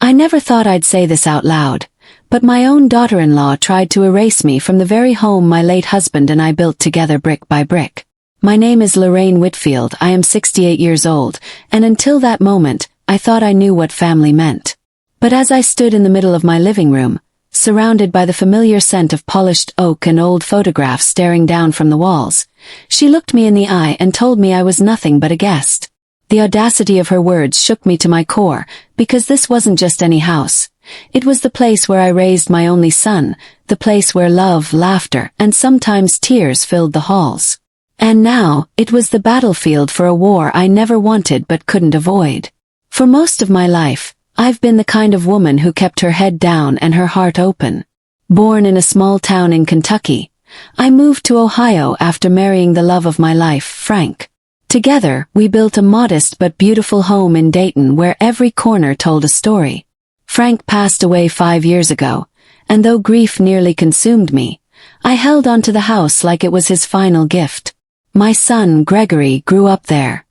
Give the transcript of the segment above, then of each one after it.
I never thought I'd say this out loud, but my own daughter-in-law tried to erase me from the very home my late husband and I built together brick by brick. My name is Lorraine Whitfield, I am 68 years old, and until that moment, I thought I knew what family meant. But as I stood in the middle of my living room, surrounded by the familiar scent of polished oak and old photographs staring down from the walls, she looked me in the eye and told me I was nothing but a guest. The audacity of her words shook me to my core, because this wasn't just any house. It was the place where I raised my only son, the place where love, laughter, and sometimes tears filled the halls. And now, it was the battlefield for a war I never wanted but couldn't avoid. For most of my life, I've been the kind of woman who kept her head down and her heart open. Born in a small town in Kentucky, I moved to Ohio after marrying the love of my life, Frank. Together, we built a modest but beautiful home in Dayton where every corner told a story. Frank passed away 5 years ago, and though grief nearly consumed me, I held onto the house like it was his final gift. My son, Gregory, grew up there.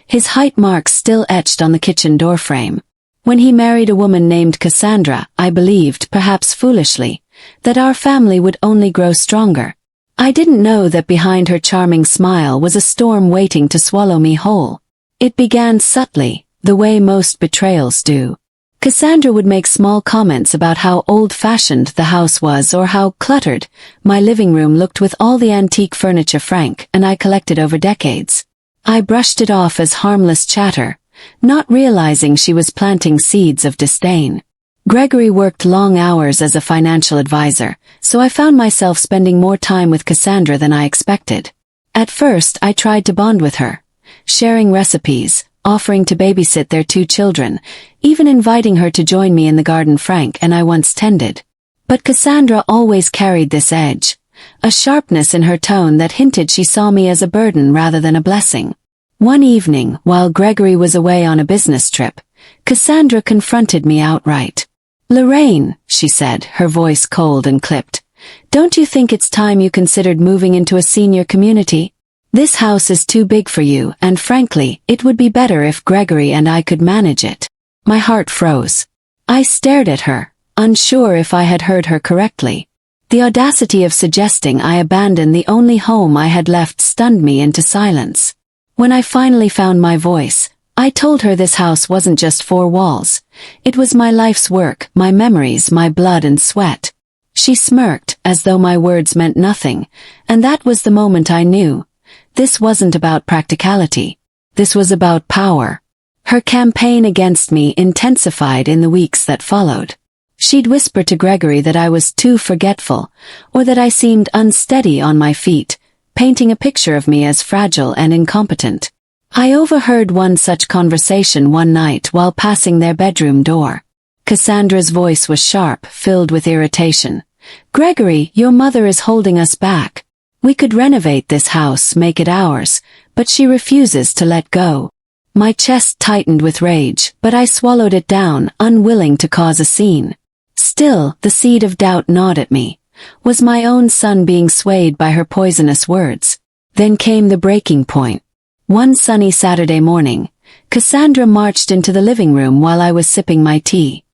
His height marks still etched on the kitchen doorframe. When he married a woman named Cassandra, I believed, perhaps foolishly, that our family would only grow stronger. I didn't know that behind her charming smile was a storm waiting to swallow me whole. It began subtly, the way most betrayals do. Cassandra would make small comments about how old-fashioned the house was or how cluttered my living room looked with all the antique furniture Frank and I collected over decades. I brushed it off as harmless chatter, not realizing she was planting seeds of disdain. Gregory worked long hours as a financial advisor, so I found myself spending more time with Cassandra than I expected. At first, I tried to bond with her, sharing recipes, offering to babysit their 2 children, even inviting her to join me in the garden Frank and I once tended. But Cassandra always carried this edge, a sharpness in her tone that hinted she saw me as a burden rather than a blessing. One evening, while Gregory was away on a business trip, Cassandra confronted me outright. "Lorraine," she said, her voice cold and clipped, "don't you think it's time you considered moving into a senior community? This house is too big for you, and frankly, it would be better if Gregory and I could manage it." My heart froze. I stared at her, unsure if I had heard her correctly. The audacity of suggesting I abandon the only home I had left stunned me into silence. When I finally found my voice, I told her this house wasn't just 4 walls. It was my life's work, my memories, my blood and sweat. She smirked, as though my words meant nothing, and that was the moment I knew. This wasn't about practicality. This was about power. Her campaign against me intensified in the weeks that followed. She'd whisper to Gregory that I was too forgetful, or that I seemed unsteady on my feet, painting a picture of me as fragile and incompetent. I overheard one such conversation one night while passing their bedroom door. Cassandra's voice was sharp, filled with irritation. "Gregory, your mother is holding us back. We could renovate this house, make it ours, but she refuses to let go." My chest tightened with rage, but I swallowed it down, unwilling to cause a scene. Still, the seed of doubt gnawed at me. Was my own son being swayed by her poisonous words? Then came the breaking point. One sunny Saturday morning, Cassandra marched into the living room while I was sipping my tea.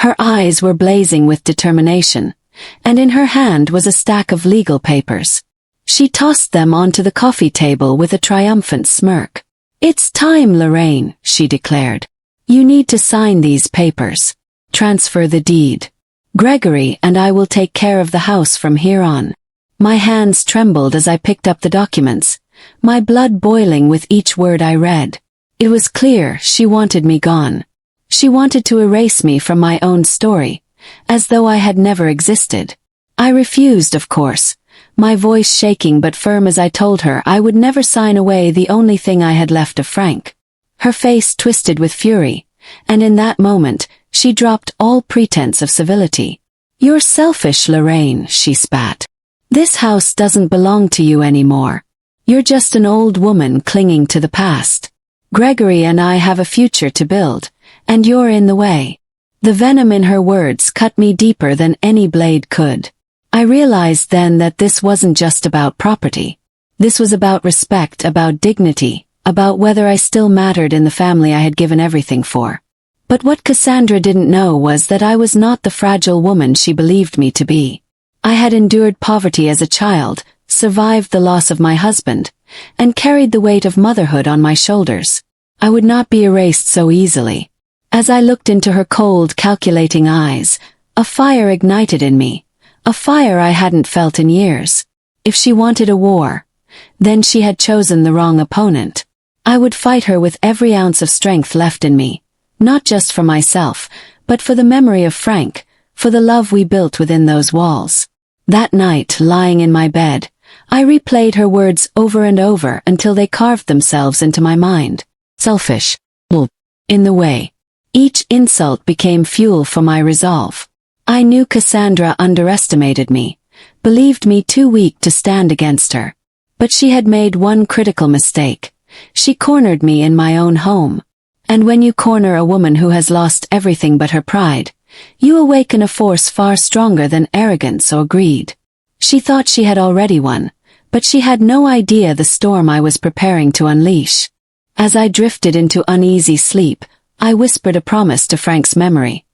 Her eyes were blazing with determination, and in her hand was a stack of legal papers. She tossed them onto the coffee table with a triumphant smirk. "It's time, Lorraine," she declared. "You need to sign these papers. Transfer the deed. Gregory and I will take care of the house from here on." My hands trembled as I picked up the documents, my blood boiling with each word I read. It was clear she wanted me gone. She wanted to erase me from my own story, as though I had never existed. I refused, of course, my voice shaking but firm as I told her I would never sign away the only thing I had left of Frank. Her face twisted with fury, and in that moment, she dropped all pretense of civility. "You're selfish, Lorraine," she spat. "This house doesn't belong to you anymore. You're just an old woman clinging to the past. Gregory and I have a future to build, and you're in the way." The venom in her words cut me deeper than any blade could. I realized then that this wasn't just about property. This was about respect, about dignity, about whether I still mattered in the family I had given everything for. But what Cassandra didn't know was that I was not the fragile woman she believed me to be. I had endured poverty as a child, survived the loss of my husband, and carried the weight of motherhood on my shoulders. I would not be erased so easily. As I looked into her cold, calculating eyes, a fire ignited in me, a fire I hadn't felt in years. If she wanted a war, then she had chosen the wrong opponent. I would fight her with every ounce of strength left in me, not just for myself, but for the memory of Frank, for the love we built within those walls. That night, lying in my bed, I replayed her words over and over until they carved themselves into my mind. Selfish. In the way. Each insult became fuel for my resolve. I knew Cassandra underestimated me, believed me too weak to stand against her. But she had made one critical mistake. She cornered me in my own home. And when you corner a woman who has lost everything but her pride, you awaken a force far stronger than arrogance or greed. She thought she had already won, but she had no idea the storm I was preparing to unleash. As I drifted into uneasy sleep, I whispered a promise to Frank's memory.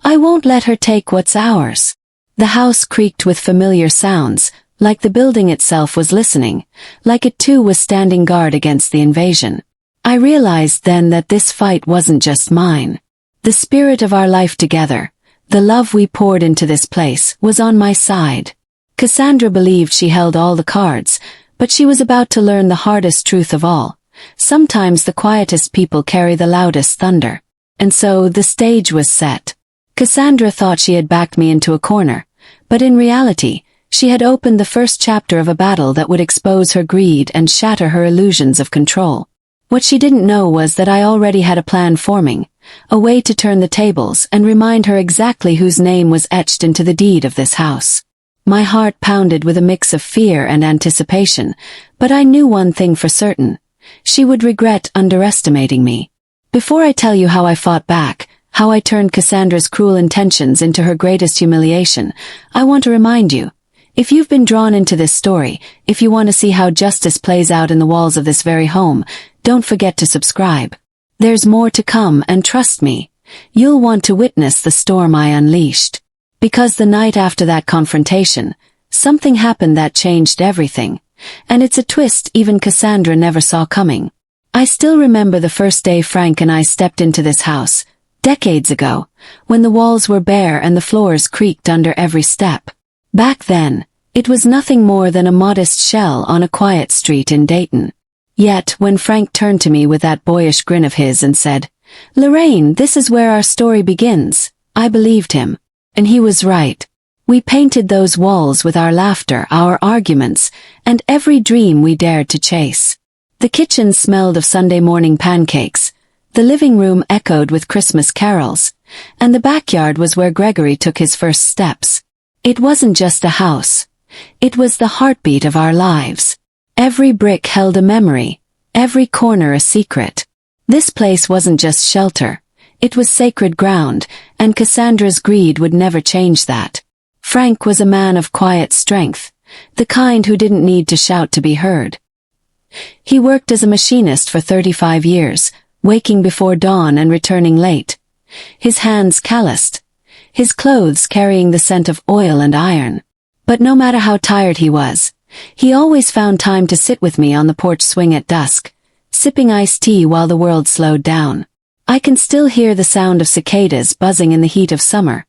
I won't let her take what's ours. The house creaked with familiar sounds, like the building itself was listening, like it too was standing guard against the invasion. I realized then that this fight wasn't just mine. The spirit of our life together, the love we poured into this place, was on my side. Cassandra believed she held all the cards, but she was about to learn the hardest truth of all. Sometimes the quietest people carry the loudest thunder. And so the stage was set. Cassandra thought she had backed me into a corner, but in reality, she had opened the first chapter of a battle that would expose her greed and shatter her illusions of control. What she didn't know was that I already had a plan forming, a way to turn the tables and remind her exactly whose name was etched into the deed of this house. My heart pounded with a mix of fear and anticipation, but I knew one thing for certain. She would regret underestimating me. Before I tell you how I fought back, how I turned Cassandra's cruel intentions into her greatest humiliation, I want to remind you, if you've been drawn into this story, if you want to see how justice plays out in the walls of this very home, don't forget to subscribe. There's more to come, and trust me, you'll want to witness the storm I unleashed. Because the night after that confrontation, something happened that changed everything. And it's a twist even Cassandra never saw coming. I still remember the first day Frank and I stepped into this house, decades ago, when the walls were bare and the floors creaked under every step. Back then, it was nothing more than a modest shell on a quiet street in Dayton. Yet, when Frank turned to me with that boyish grin of his and said, "Lorraine, this is where our story begins," I believed him. And he was right. We painted those walls with our laughter, our arguments, and every dream we dared to chase. The kitchen smelled of Sunday morning pancakes, the living room echoed with Christmas carols, and the backyard was where Gregory took his first steps. It wasn't just a house. It was the heartbeat of our lives. Every brick held a memory, every corner a secret. This place wasn't just shelter. It was sacred ground, and Cassandra's greed would never change that. Frank was a man of quiet strength, the kind who didn't need to shout to be heard. He worked as a machinist for 35 years, waking before dawn and returning late. His hands calloused, his clothes carrying the scent of oil and iron. But no matter how tired he was, he always found time to sit with me on the porch swing at dusk, sipping iced tea while the world slowed down. I can still hear the sound of cicadas buzzing in the heat of summer,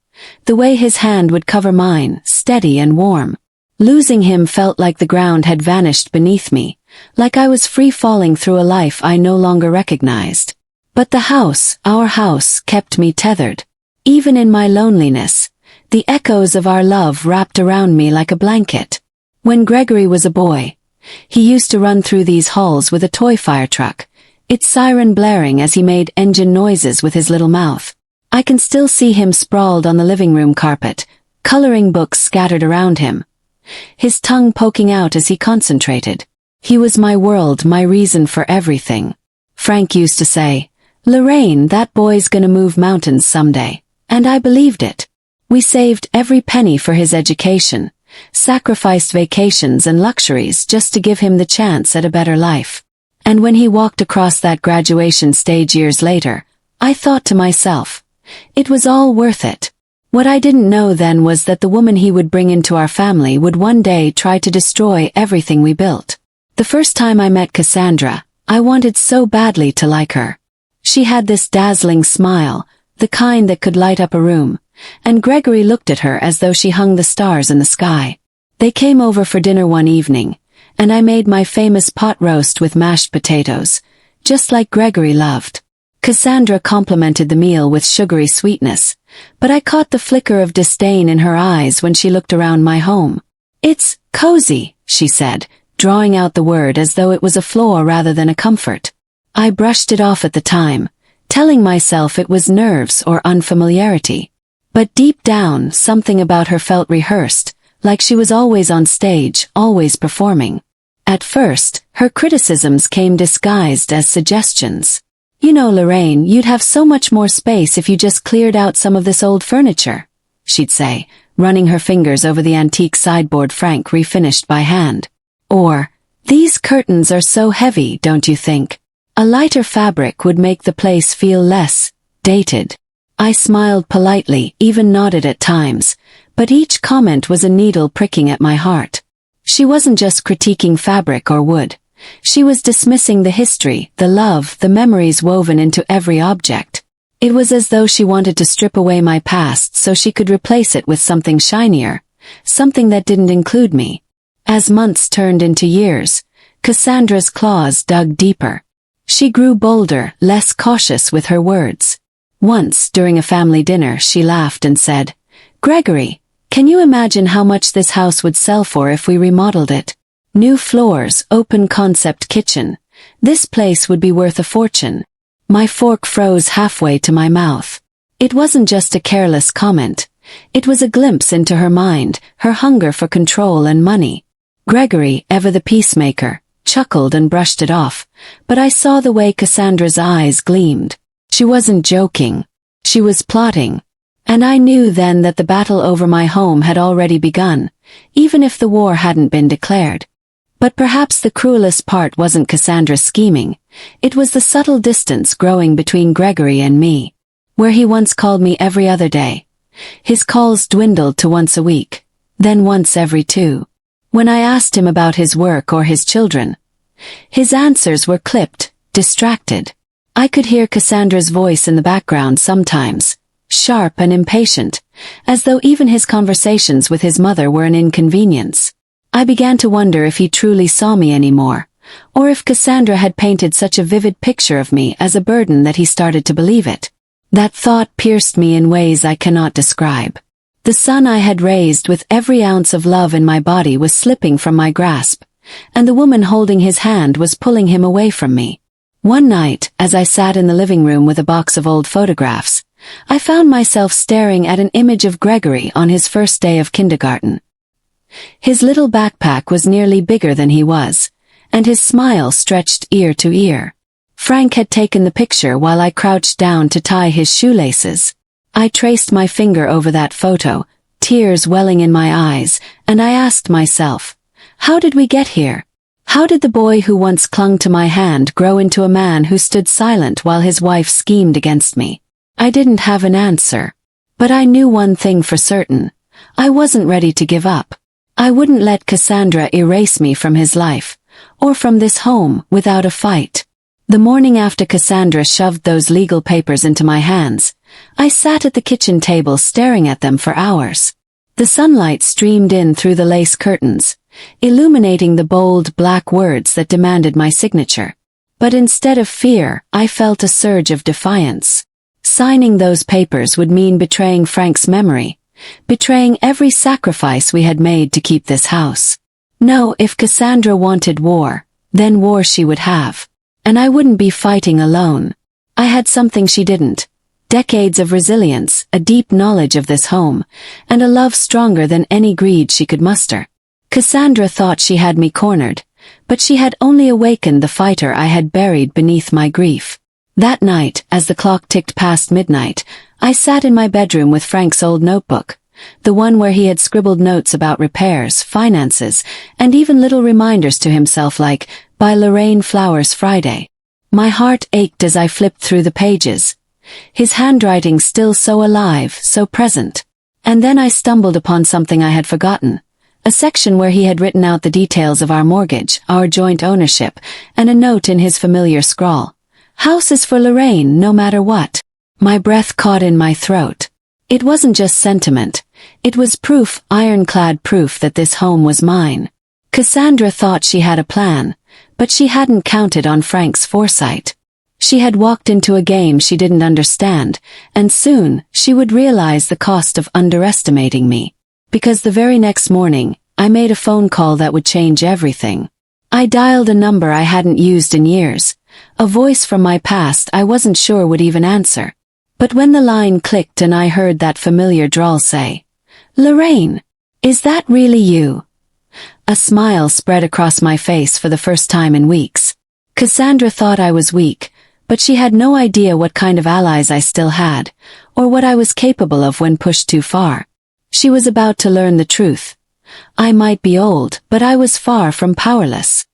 the way his hand would cover mine, steady and warm. Losing him felt like the ground had vanished beneath me, like I was free falling through a life I no longer recognized. But the house, our house, kept me tethered. Even in my loneliness, the echoes of our love wrapped around me like a blanket. When Gregory was a boy, he used to run through these halls with a toy fire truck, its siren blaring as he made engine noises with his little mouth. I can still see him sprawled on the living room carpet, coloring books scattered around him, his tongue poking out as he concentrated. He was my world, my reason for everything. Frank used to say, "Lorraine, that boy's gonna move mountains someday." And I believed it. We saved every penny for his education, sacrificed vacations and luxuries just to give him the chance at a better life. And when he walked across that graduation stage years later, I thought to myself, it was all worth it. What I didn't know then was that the woman he would bring into our family would one day try to destroy everything we built. The first time I met Cassandra, I wanted so badly to like her. She had this dazzling smile, the kind that could light up a room, and Gregory looked at her as though she hung the stars in the sky. They came over for dinner one evening, and I made my famous pot roast with mashed potatoes, just like Gregory loved. Cassandra complimented the meal with sugary sweetness, but I caught the flicker of disdain in her eyes when she looked around my home. "It's cozy," she said, drawing out the word as though it was a flaw rather than a comfort. I brushed it off at the time, telling myself it was nerves or unfamiliarity. But deep down, something about her felt rehearsed, like she was always on stage, always performing. At first, her criticisms came disguised as suggestions. "You know, Lorraine, you'd have so much more space if you just cleared out some of this old furniture," she'd say, running her fingers over the antique sideboard Frank refinished by hand. Or, "These curtains are so heavy, don't you think? A lighter fabric would make the place feel less dated." I smiled politely, even nodded at times, but each comment was a needle pricking at my heart. She wasn't just critiquing fabric or wood. She was dismissing the history, the love, the memories woven into every object. It was as though she wanted to strip away my past so she could replace it with something shinier, something that didn't include me. As months turned into years, Cassandra's claws dug deeper. She grew bolder, less cautious with her words. Once, during a family dinner, she laughed and said, "Gregory, can you imagine how much this house would sell for if we remodeled it? New floors, open-concept kitchen. This place would be worth a fortune." My fork froze halfway to my mouth. It wasn't just a careless comment. It was a glimpse into her mind, her hunger for control and money. Gregory, ever the peacemaker, chuckled and brushed it off, but I saw the way Cassandra's eyes gleamed. She wasn't joking. She was plotting. And I knew then that the battle over my home had already begun, even if the war hadn't been declared. But perhaps the cruelest part wasn't Cassandra's scheming. It was the subtle distance growing between Gregory and me. Where he once called me every other day, his calls dwindled to once a week, then once every 2. When I asked him about his work or his children, his answers were clipped, distracted. I could hear Cassandra's voice in the background sometimes, sharp and impatient, as though even his conversations with his mother were an inconvenience. I began to wonder if he truly saw me anymore, or if Cassandra had painted such a vivid picture of me as a burden that he started to believe it. That thought pierced me in ways I cannot describe. The son I had raised with every ounce of love in my body was slipping from my grasp, and the woman holding his hand was pulling him away from me. One night, as I sat in the living room with a box of old photographs, I found myself staring at an image of Gregory on his first day of kindergarten. His little backpack was nearly bigger than he was, and his smile stretched ear to ear. Frank had taken the picture while I crouched down to tie his shoelaces. I traced my finger over that photo, tears welling in my eyes, and I asked myself, how did we get here? How did the boy who once clung to my hand grow into a man who stood silent while his wife schemed against me? I didn't have an answer. But I knew one thing for certain. I wasn't ready to give up. I wouldn't let Cassandra erase me from his life, or from this home, without a fight. The morning after Cassandra shoved those legal papers into my hands, I sat at the kitchen table staring at them for hours. The sunlight streamed in through the lace curtains, illuminating the bold black words that demanded my signature. But instead of fear, I felt a surge of defiance. Signing those papers would mean betraying Frank's memory, betraying every sacrifice we had made to keep this house. No, if Cassandra wanted war, then war she would have. And I wouldn't be fighting alone. I had something she didn't. Decades of resilience, a deep knowledge of this home, and a love stronger than any greed she could muster. Cassandra thought she had me cornered, but she had only awakened the fighter I had buried beneath my grief. That night, as the clock ticked past midnight, I sat in my bedroom with Frank's old notebook, the one where he had scribbled notes about repairs, finances, and even little reminders to himself like, "Buy Lorraine flowers Friday." My heart ached as I flipped through the pages, his handwriting still so alive, so present. And then I stumbled upon something I had forgotten. A section where he had written out the details of our mortgage, our joint ownership, and a note in his familiar scrawl. House is for Lorraine, no matter what. My breath caught in my throat. It wasn't just sentiment. It was proof, ironclad proof that this home was mine. Cassandra thought she had a plan, but she hadn't counted on Frank's foresight. She had walked into a game she didn't understand, and soon she would realize the cost of underestimating me. Because the very next morning, I made a phone call that would change everything. I dialed a number I hadn't used in years, a voice from my past I wasn't sure would even answer. But when the line clicked and I heard that familiar drawl say, "Lorraine, is that really you?" A smile spread across my face for the first time in weeks. Cassandra thought I was weak, but she had no idea what kind of allies I still had, or what I was capable of when pushed too far. She was about to learn the truth. I might be old, but I was far from powerless.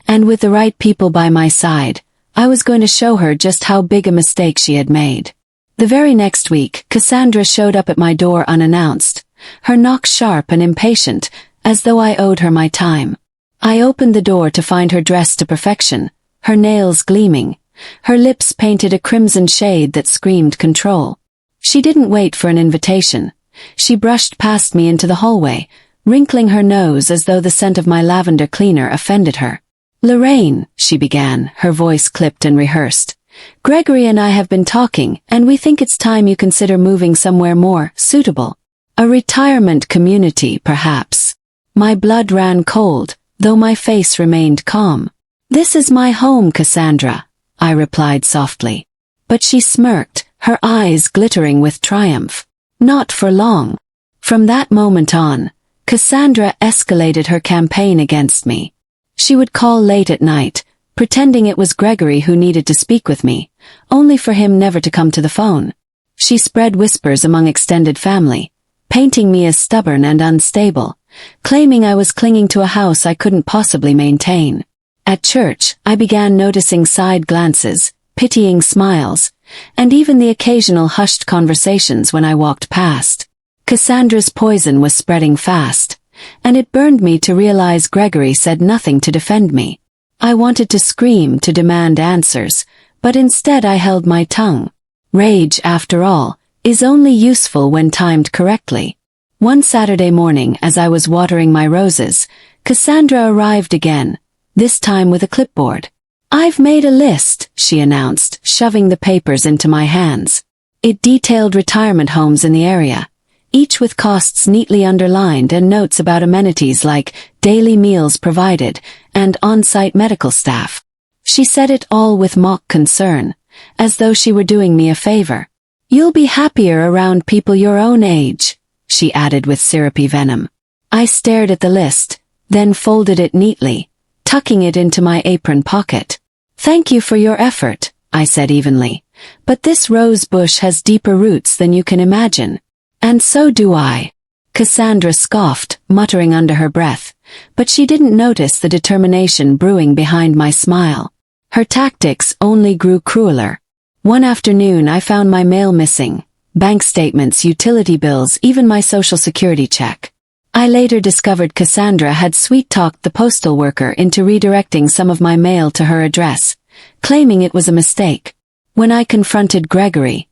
And with the right people by my side, I was going to show her just how big a mistake she had made. The very next week, Cassandra showed up at my door unannounced, her knock sharp and impatient, as though I owed her my time. I opened the door to find her dressed to perfection, her nails gleaming, her lips painted a crimson shade that screamed control. She didn't wait for an invitation. She brushed past me into the hallway, wrinkling her nose as though the scent of my lavender cleaner offended her. "Lorraine," she began, her voice clipped and rehearsed. "Gregory and I have been talking, and we think it's time you consider moving somewhere more suitable. A retirement community, perhaps." My blood ran cold, though my face remained calm. "This is my home, Cassandra," I replied softly. But she smirked, her eyes glittering with triumph. Not for long. From that moment on, Cassandra escalated her campaign against me. She would call late at night, pretending it was Gregory who needed to speak with me, only for him never to come to the phone. She spread whispers among extended family, painting me as stubborn and unstable, claiming I was clinging to a house I couldn't possibly maintain. At church, I began noticing side glances, pitying smiles, and even the occasional hushed conversations when I walked past. Cassandra's poison was spreading fast, and it burned me to realize Gregory said nothing to defend me. I wanted to scream, to demand answers, but instead I held my tongue. Rage, after all, is only useful when timed correctly. One Saturday morning, as I was watering my roses, Cassandra arrived again, this time with a clipboard. "I've made a list," she announced, shoving the papers into my hands. It detailed retirement homes in the area, each with costs neatly underlined and notes about amenities like daily meals provided and on-site medical staff. She said it all with mock concern, as though she were doing me a favor. "You'll be happier around people your own age," she added with syrupy venom. I stared at the list, then folded it neatly, tucking it into my apron pocket. "Thank you for your effort," I said evenly, "but this rose bush has deeper roots than you can imagine." "And so do I." Cassandra scoffed, muttering under her breath, but she didn't notice the determination brewing behind my smile. Her tactics only grew crueler. One afternoon I found my mail missing, bank statements, utility bills, even my social security check. I later discovered Cassandra had sweet-talked the postal worker into redirecting some of my mail to her address, claiming it was a mistake. When I confronted Gregory,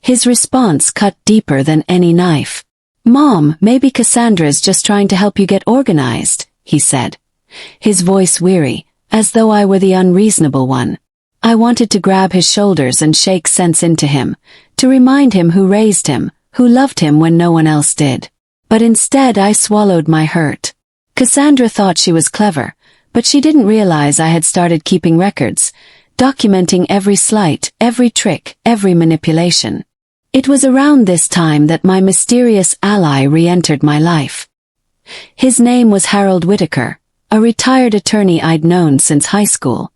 his response cut deeper than any knife. "Mom, maybe Cassandra's just trying to help you get organized," he said, his voice weary, as though I were the unreasonable one. I wanted to grab his shoulders and shake sense into him, to remind him who raised him, who loved him when no one else did. But instead I swallowed my hurt. Cassandra thought she was clever, but she didn't realize I had started keeping records, documenting every slight, every trick, every manipulation. It was around this time that my mysterious ally re-entered my life. His name was Harold Whitaker, a retired attorney I'd known since high school.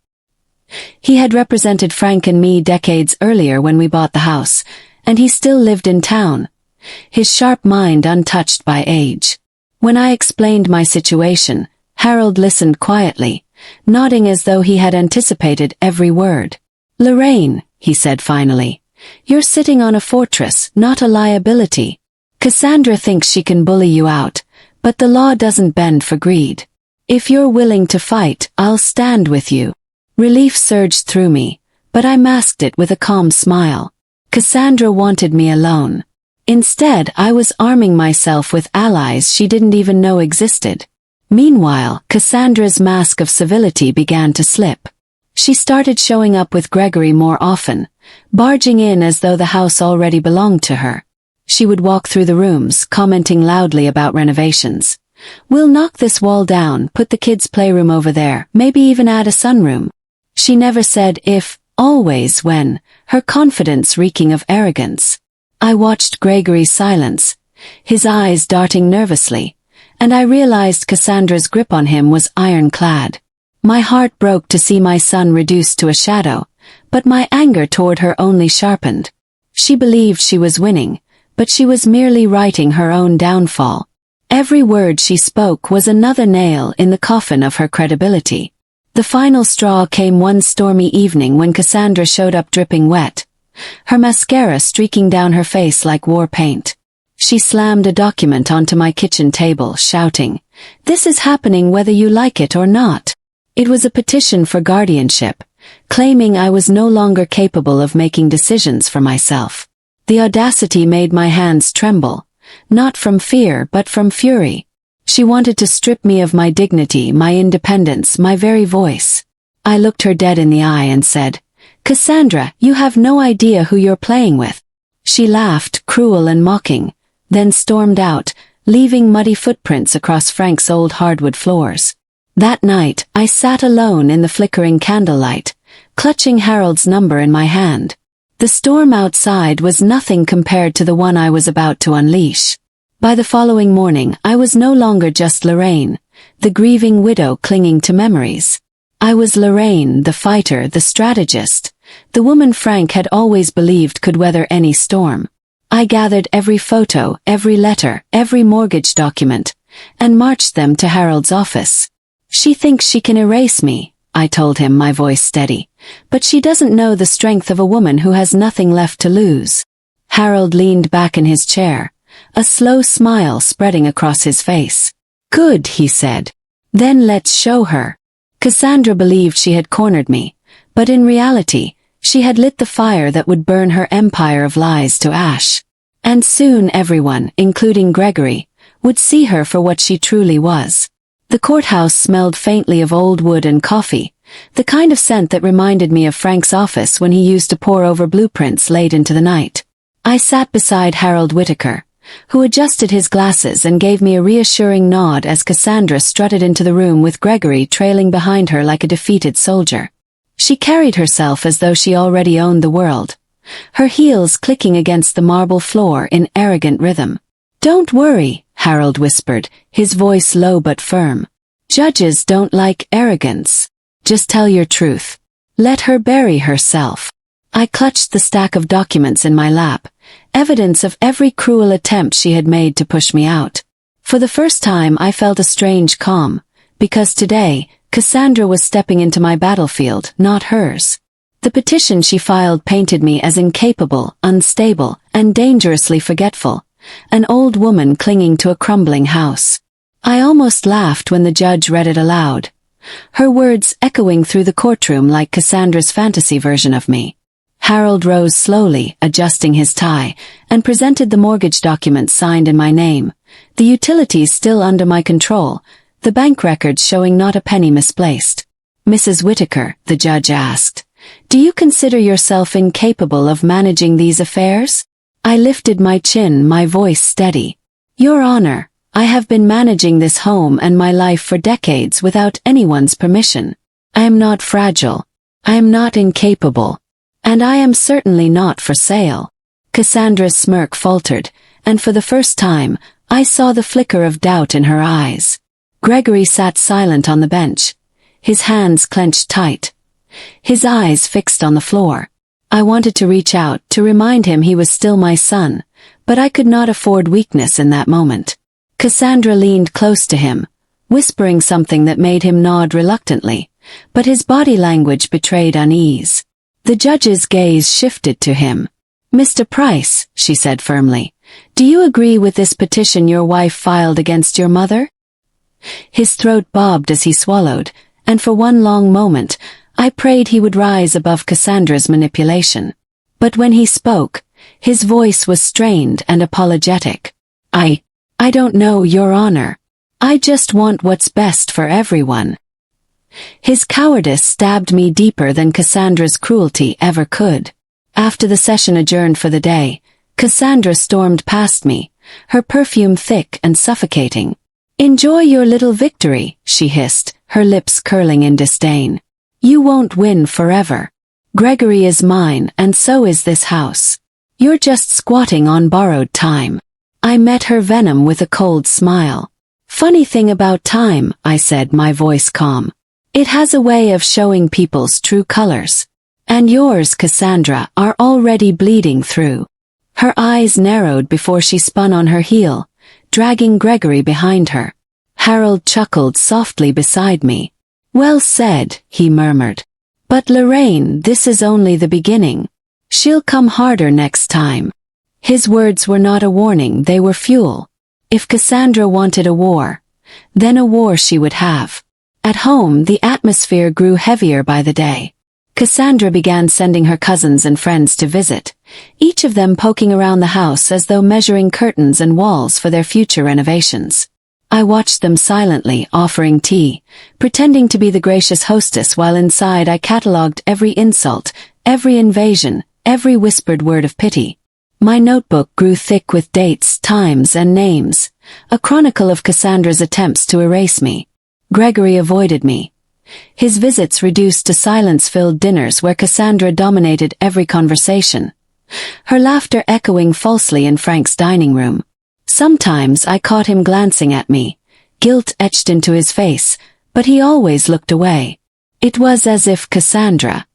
He had represented Frank and me decades earlier when we bought the house, and he still lived in town, his sharp mind untouched by age. When I explained my situation, Harold listened quietly, nodding as though he had anticipated every word. "Lorraine," he said finally, You're sitting on a fortress, not a liability. Cassandra thinks she can bully you out, but the law doesn't bend for greed. If you're willing to fight, I'll stand with you. Relief surged through me, but I masked it with a calm smile. Cassandra wanted me alone. Instead, I was arming myself with allies she didn't even know existed. Meanwhile, Cassandra's mask of civility began to slip. She started showing up with Gregory more often, barging in as though the house already belonged to her. She would walk through the rooms, commenting loudly about renovations. We'll knock this wall down, put the kids' playroom over there, maybe even add a sunroom. She never said if, always when, her confidence reeking of arrogance. I watched Gregory's silence, his eyes darting nervously, and I realized Cassandra's grip on him was ironclad. My heart broke to see my son reduced to a shadow, but my anger toward her only sharpened. She believed she was winning, but she was merely writing her own downfall. Every word she spoke was another nail in the coffin of her credibility. The final straw came one stormy evening when Cassandra showed up dripping wet, her mascara streaking down her face like war paint. She slammed a document onto my kitchen table, shouting, "This is happening whether you like it or not." It was a petition for guardianship, claiming I was no longer capable of making decisions for myself. The audacity made my hands tremble, not from fear but from fury. She wanted to strip me of my dignity, my independence, my very voice. I looked her dead in the eye and said, "Cassandra, you have no idea who you're playing with." She laughed, cruel and mocking, then stormed out, leaving muddy footprints across Frank's old hardwood floors. That night, I sat alone in the flickering candlelight, clutching Harold's number in my hand. The storm outside was nothing compared to the one I was about to unleash. By the following morning, I was no longer just Lorraine, the grieving widow clinging to memories. I was Lorraine, the fighter, the strategist, the woman Frank had always believed could weather any storm. I gathered every photo, every letter, every mortgage document, and marched them to Harold's office. "She thinks she can erase me," I told him, my voice steady, "but she doesn't know the strength of a woman who has nothing left to lose." Harold leaned back in his chair, a slow smile spreading across his face. "Good," he said. "Then let's show her." Cassandra believed she had cornered me, but in reality, she had lit the fire that would burn her empire of lies to ash. And soon everyone, including Gregory, would see her for what she truly was. The courthouse smelled faintly of old wood and coffee, the kind of scent that reminded me of Frank's office when he used to pore over blueprints late into the night. I sat beside Harold Whittaker, who adjusted his glasses and gave me a reassuring nod as Cassandra strutted into the room with Gregory trailing behind her like a defeated soldier. She carried herself as though she already owned the world, her heels clicking against the marble floor in arrogant rhythm. "Don't worry," Harold whispered, his voice low but firm. "Judges don't like arrogance. Just tell your truth. Let her bury herself." I clutched the stack of documents in my lap, evidence of every cruel attempt she had made to push me out. For the first time I felt a strange calm, because today, Cassandra was stepping into my battlefield, not hers. The petition she filed painted me as incapable, unstable, and dangerously forgetful, an old woman clinging to a crumbling house. I almost laughed when the judge read it aloud, her words echoing through the courtroom like Cassandra's fantasy version of me. Harold rose slowly, adjusting his tie, and presented the mortgage documents signed in my name, the utilities still under my control, the bank records showing not a penny misplaced. "Mrs. Whittaker," the judge asked, "do you consider yourself incapable of managing these affairs?" I lifted my chin, my voice steady. "Your Honor, I have been managing this home and my life for decades without anyone's permission. I am not fragile. I am not incapable. And I am certainly not for sale." Cassandra's smirk faltered, and for the first time, I saw the flicker of doubt in her eyes. Gregory sat silent on the bench, his hands clenched tight, his eyes fixed on the floor. I wanted to reach out, to remind him he was still my son, but I could not afford weakness in that moment. Cassandra leaned close to him, whispering something that made him nod reluctantly, but his body language betrayed unease. The judge's gaze shifted to him. Mr. Price, she said firmly, do you agree with this petition your wife filed against your mother? His throat bobbed as he swallowed, and for one long moment, I prayed he would rise above Cassandra's manipulation. But when he spoke, his voice was strained and apologetic. I don't know, Your Honor. I just want what's best for everyone. His cowardice stabbed me deeper than Cassandra's cruelty ever could. After the session adjourned for the day, Cassandra stormed past me, her perfume thick and suffocating. Enjoy your little victory, she hissed, her lips curling in disdain. You won't win forever. Gregory is mine, and so is this house. You're just squatting on borrowed time. I met her venom with a cold smile. Funny thing about time, I said, my voice calm. It has a way of showing people's true colors. And yours, Cassandra, are already bleeding through. Her eyes narrowed before she spun on her heel, dragging Gregory behind her. Harold chuckled softly beside me. Well said, he murmured. But Lorraine, this is only the beginning. She'll come harder next time. His words were not a warning, they were fuel. If Cassandra wanted a war, then a war she would have. At home, the atmosphere grew heavier by the day. Cassandra began sending her cousins and friends to visit, each of them poking around the house as though measuring curtains and walls for their future renovations. I watched them silently, offering tea, pretending to be the gracious hostess while inside I catalogued every insult, every invasion, every whispered word of pity. My notebook grew thick with dates, times, and names, a chronicle of Cassandra's attempts to erase me. Gregory avoided me. His visits reduced to silence-filled dinners where Cassandra dominated every conversation, her laughter echoing falsely in Frank's dining room. Sometimes I caught him glancing at me, guilt etched into his face, but he always looked away. It was as if Cassandra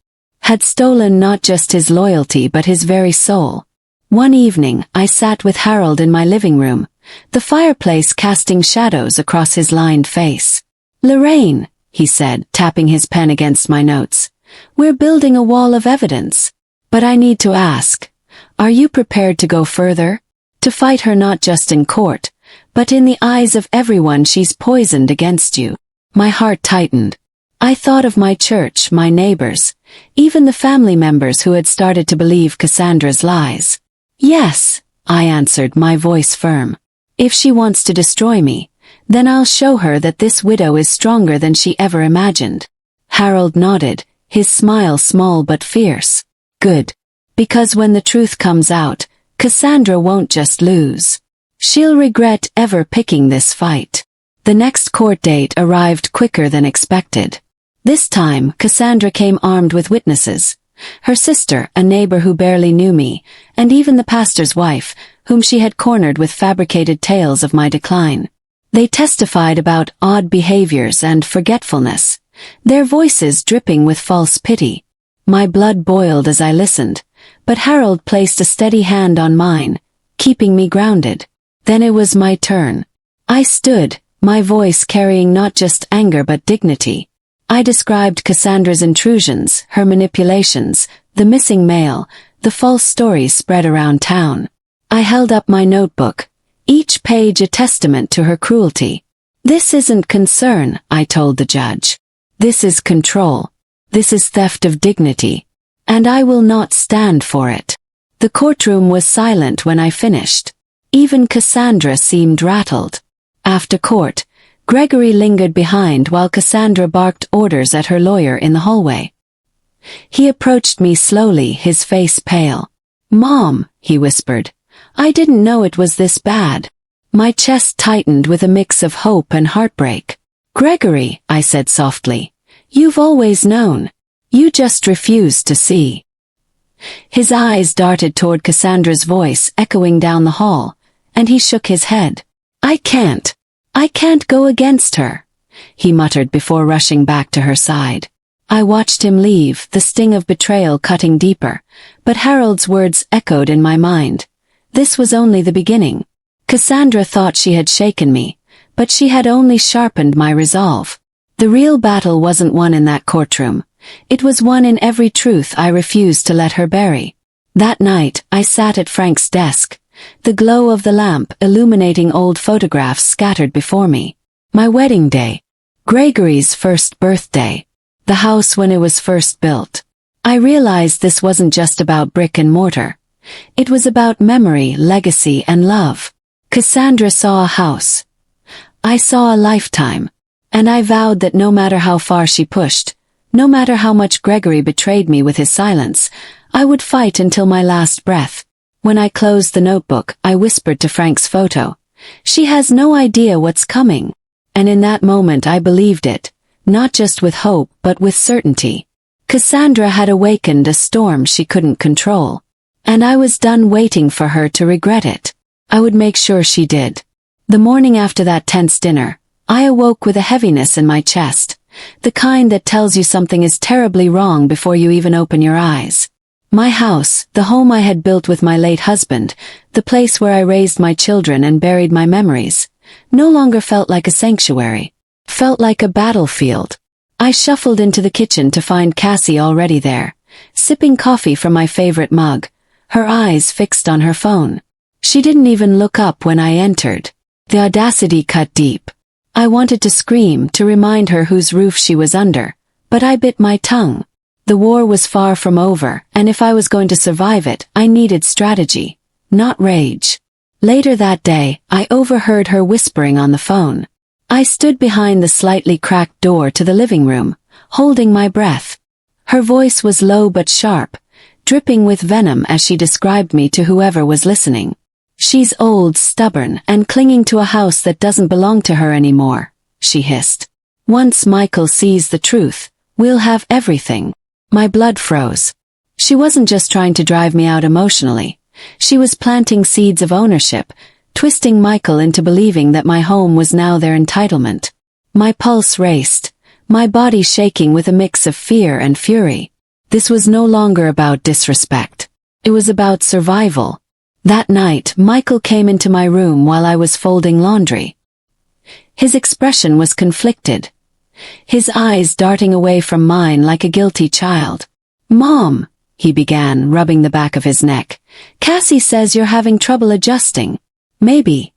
had stolen not just his loyalty but his very soul. One evening, I sat with Harold in my living room, the fireplace casting shadows across his lined face. Lorraine, he said, tapping his pen against my notes, we're building a wall of evidence. But I need to ask, are you prepared to go further? To fight her not just in court, but in the eyes of everyone she's poisoned against you. My heart tightened. I thought of my church, my neighbors, even the family members who had started to believe Cassandra's lies. Yes, I answered, my voice firm. If she wants to destroy me, then I'll show her that this widow is stronger than she ever imagined. Harold nodded, his smile small but fierce. Good. Because when the truth comes out, Cassandra won't just lose. She'll regret ever picking this fight. The next court date arrived quicker than expected. This time, Cassandra came armed with witnesses. Her sister, a neighbor who barely knew me, and even the pastor's wife, whom she had cornered with fabricated tales of my decline. They testified about odd behaviors and forgetfulness, their voices dripping with false pity. My blood boiled as I listened, but Harold placed a steady hand on mine, keeping me grounded. Then it was my turn. I stood, my voice carrying not just anger but dignity. I described Cassandra's intrusions, her manipulations, the missing mail, the false stories spread around town. I held up my notebook, each page a testament to her cruelty. This isn't concern, I told the judge. This is control. This is theft of dignity. And I will not stand for it. The courtroom was silent when I finished. Even Cassandra seemed rattled. After court, Gregory lingered behind while Cassandra barked orders at her lawyer in the hallway. He approached me slowly, his face pale. "Mom," he whispered, "I didn't know it was this bad." My chest tightened with a mix of hope and heartbreak. "Gregory," I said softly, "you've always known. You just refused to see." His eyes darted toward Cassandra's voice echoing down the hall, and he shook his head. I can't go against her," he muttered before rushing back to her side. I watched him leave, the sting of betrayal cutting deeper, but Harold's words echoed in my mind. This was only the beginning. Cassandra thought she had shaken me, but she had only sharpened my resolve. The real battle wasn't won in that courtroom. It was won in every truth I refused to let her bury. That night, I sat at Frank's desk, the glow of the lamp illuminating old photographs scattered before me. My wedding day. Gregory's first birthday. The house when it was first built. I realized this wasn't just about brick and mortar. It was about memory, legacy, and love. Cassandra saw a house. I saw a lifetime. And I vowed that no matter how far she pushed, no matter how much Gregory betrayed me with his silence, I would fight until my last breath. When I closed the notebook, I whispered to Frank's photo, "She has no idea what's coming." And in that moment I believed it, not just with hope but with certainty. Cassandra had awakened a storm she couldn't control. And I was done waiting for her to regret it. I would make sure she did. The morning after that tense dinner, I awoke with a heaviness in my chest, the kind that tells you something is terribly wrong before you even open your eyes. My house, the home I had built with my late husband, the place where I raised my children and buried my memories, no longer felt like a sanctuary. Felt like a battlefield. I shuffled into the kitchen to find Cassie already there, sipping coffee from my favorite mug, her eyes fixed on her phone. She didn't even look up when I entered. The audacity cut deep. I wanted to scream to remind her whose roof she was under, but I bit my tongue. The war was far from over, and if I was going to survive it, I needed strategy, not rage. Later that day, I overheard her whispering on the phone. I stood behind the slightly cracked door to the living room, holding my breath. Her voice was low but sharp, dripping with venom as she described me to whoever was listening. "She's old, stubborn, and clinging to a house that doesn't belong to her anymore," she hissed. "Once Michael sees the truth, we'll have everything." My blood froze. She wasn't just trying to drive me out emotionally. She was planting seeds of ownership, twisting Michael into believing that my home was now their entitlement. My pulse raced, my body shaking with a mix of fear and fury. This was no longer about disrespect. It was about survival. That night, Michael came into my room while I was folding laundry. His expression was conflicted, his eyes darting away from mine like a guilty child. "Mom," he began, rubbing the back of his neck, "Cassie says you're having trouble adjusting. Maybe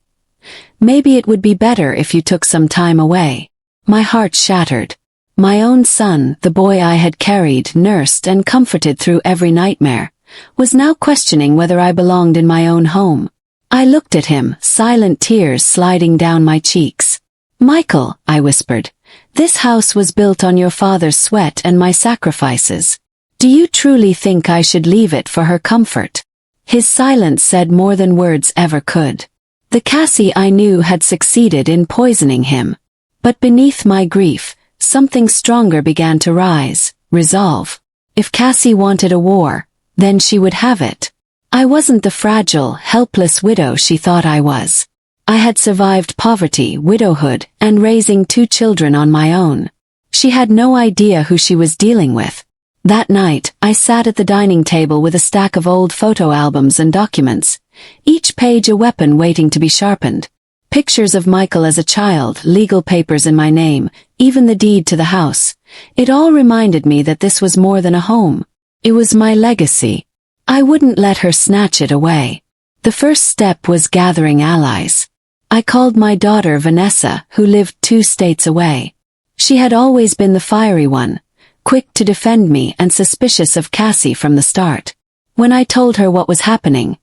it would be better if you took some time away." My heart shattered. My own son, the boy I had carried, nursed, and comforted through every nightmare, was now questioning whether I belonged in my own home. I looked at him, silent tears sliding down my cheeks. "Michael," I whispered, "this house was built on your father's sweat and my sacrifices. Do you truly think I should leave it for her comfort?" His silence said more than words ever could. The Cassie I knew had succeeded in poisoning him. But beneath my grief, something stronger began to rise, resolve. If Cassie wanted a war, then she would have it. I wasn't the fragile, helpless widow she thought I was. I had survived poverty, widowhood, and raising 2 children on my own. She had no idea who she was dealing with. That night, I sat at the dining table with a stack of old photo albums and documents, each page a weapon waiting to be sharpened. Pictures of Michael as a child, legal papers in my name, even the deed to the house. It all reminded me that this was more than a home. It was my legacy. I wouldn't let her snatch it away. The first step was gathering allies. I called my daughter Vanessa, who lived 2 states away. She had always been the fiery one, quick to defend me and suspicious of Cassie from the start. When I told her what was happening,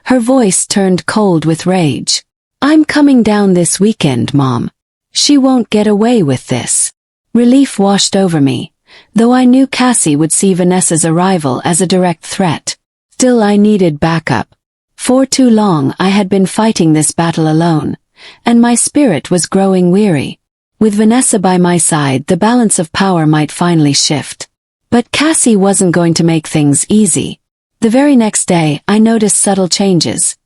her voice turned cold with rage. "I'm coming down this weekend, Mom. She won't get away with this." Relief washed over me, though I knew Cassie would see Vanessa's arrival as a direct threat. Still, I needed backup. For too long I had been fighting this battle alone, and my spirit was growing weary. With Vanessa by my side, the balance of power might finally shift. But Cassie wasn't going to make things easy. The very next day, I noticed subtle changes.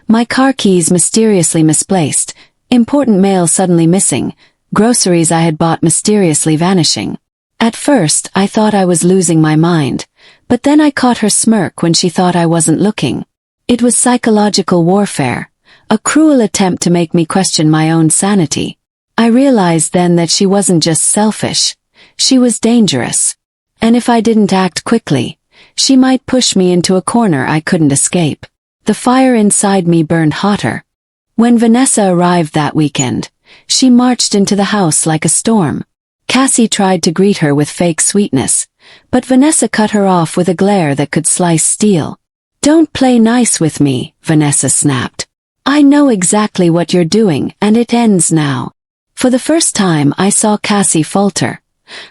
My car keys mysteriously misplaced, important mail suddenly missing, groceries I had bought mysteriously vanishing. At first, I thought I was losing my mind, but then I caught her smirk when she thought I wasn't looking. It was psychological warfare, a cruel attempt to make me question my own sanity. I realized then that she wasn't just selfish, she was dangerous. And if I didn't act quickly, She might push me into a corner I couldn't escape. The fire inside me burned hotter. When Vanessa arrived that weekend, she marched into the house like a storm. Cassie tried to greet her with fake sweetness, but Vanessa cut her off with a glare that could slice steel. "Don't play nice with me," Vanessa snapped. "I know exactly what you're doing, and it ends now." For the first time I saw Cassie falter,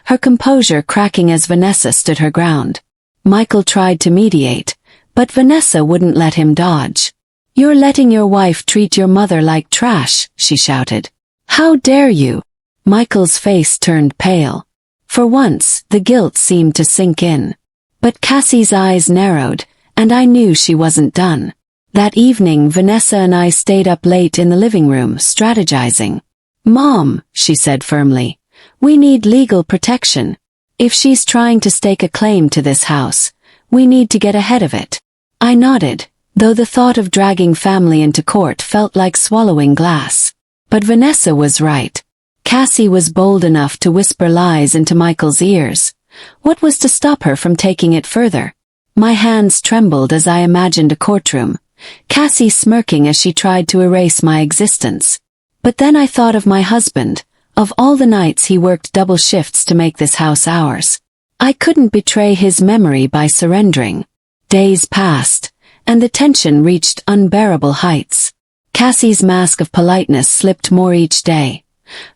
her composure cracking as Vanessa stood her ground. Michael tried to mediate, but Vanessa wouldn't let him dodge. "You're letting your wife treat your mother like trash," she shouted. "How dare you?" Michael's face turned pale. For once, the guilt seemed to sink in. But Cassie's eyes narrowed, and I knew she wasn't done. That evening Vanessa and I stayed up late in the living room, strategizing. "Mom," she said firmly, "we need legal protection. If she's trying to stake a claim to this house, we need to get ahead of it." I nodded, though the thought of dragging family into court felt like swallowing glass. But Vanessa was right. Cassie was bold enough to whisper lies into Michael's ears. What was to stop her from taking it further? My hands trembled as I imagined a courtroom, Cassie smirking as she tried to erase my existence. But then I thought of my husband, of all the nights he worked double shifts to make this house ours. I couldn't betray his memory by surrendering. Days passed, and the tension reached unbearable heights. Cassie's mask of politeness slipped more each day,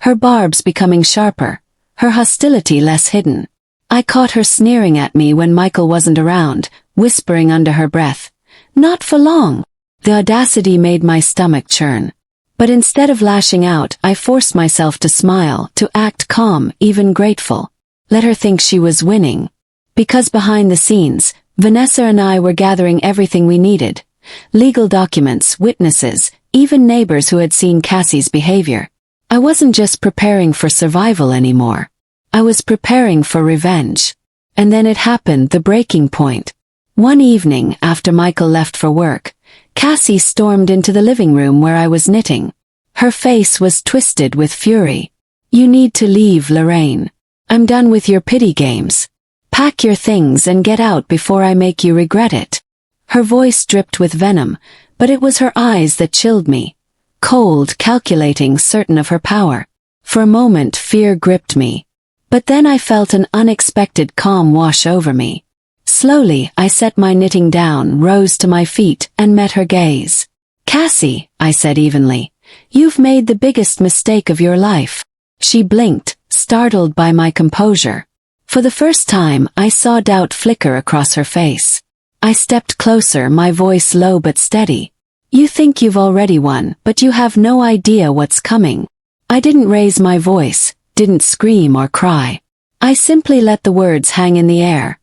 her barbs becoming sharper, her hostility less hidden. I caught her sneering at me when Michael wasn't around, whispering under her breath, "Not for long." The audacity made my stomach churn. But instead of lashing out, I forced myself to smile, to act calm, even grateful. Let her think she was winning. Because behind the scenes, Vanessa and I were gathering everything we needed. Legal documents, witnesses, even neighbors who had seen Cassie's behavior. I wasn't just preparing for survival anymore. I was preparing for revenge. And then it happened, the breaking point. One evening, after Michael left for work, Cassie stormed into the living room where I was knitting. Her face was twisted with fury. "You need to leave, Lorraine. I'm done with your pity games. Pack your things and get out before I make you regret it." Her voice dripped with venom, but it was her eyes that chilled me. Cold, calculating, certain of her power. For a moment fear gripped me. But then I felt an unexpected calm wash over me. Slowly, I set my knitting down, rose to my feet, and met her gaze. "Cassie," I said evenly, "you've made the biggest mistake of your life." She blinked, startled by my composure. For the first time, I saw doubt flicker across her face. I stepped closer, my voice low but steady. "You think you've already won, but you have no idea what's coming." I didn't raise my voice, didn't scream or cry. I simply let the words hang in the air,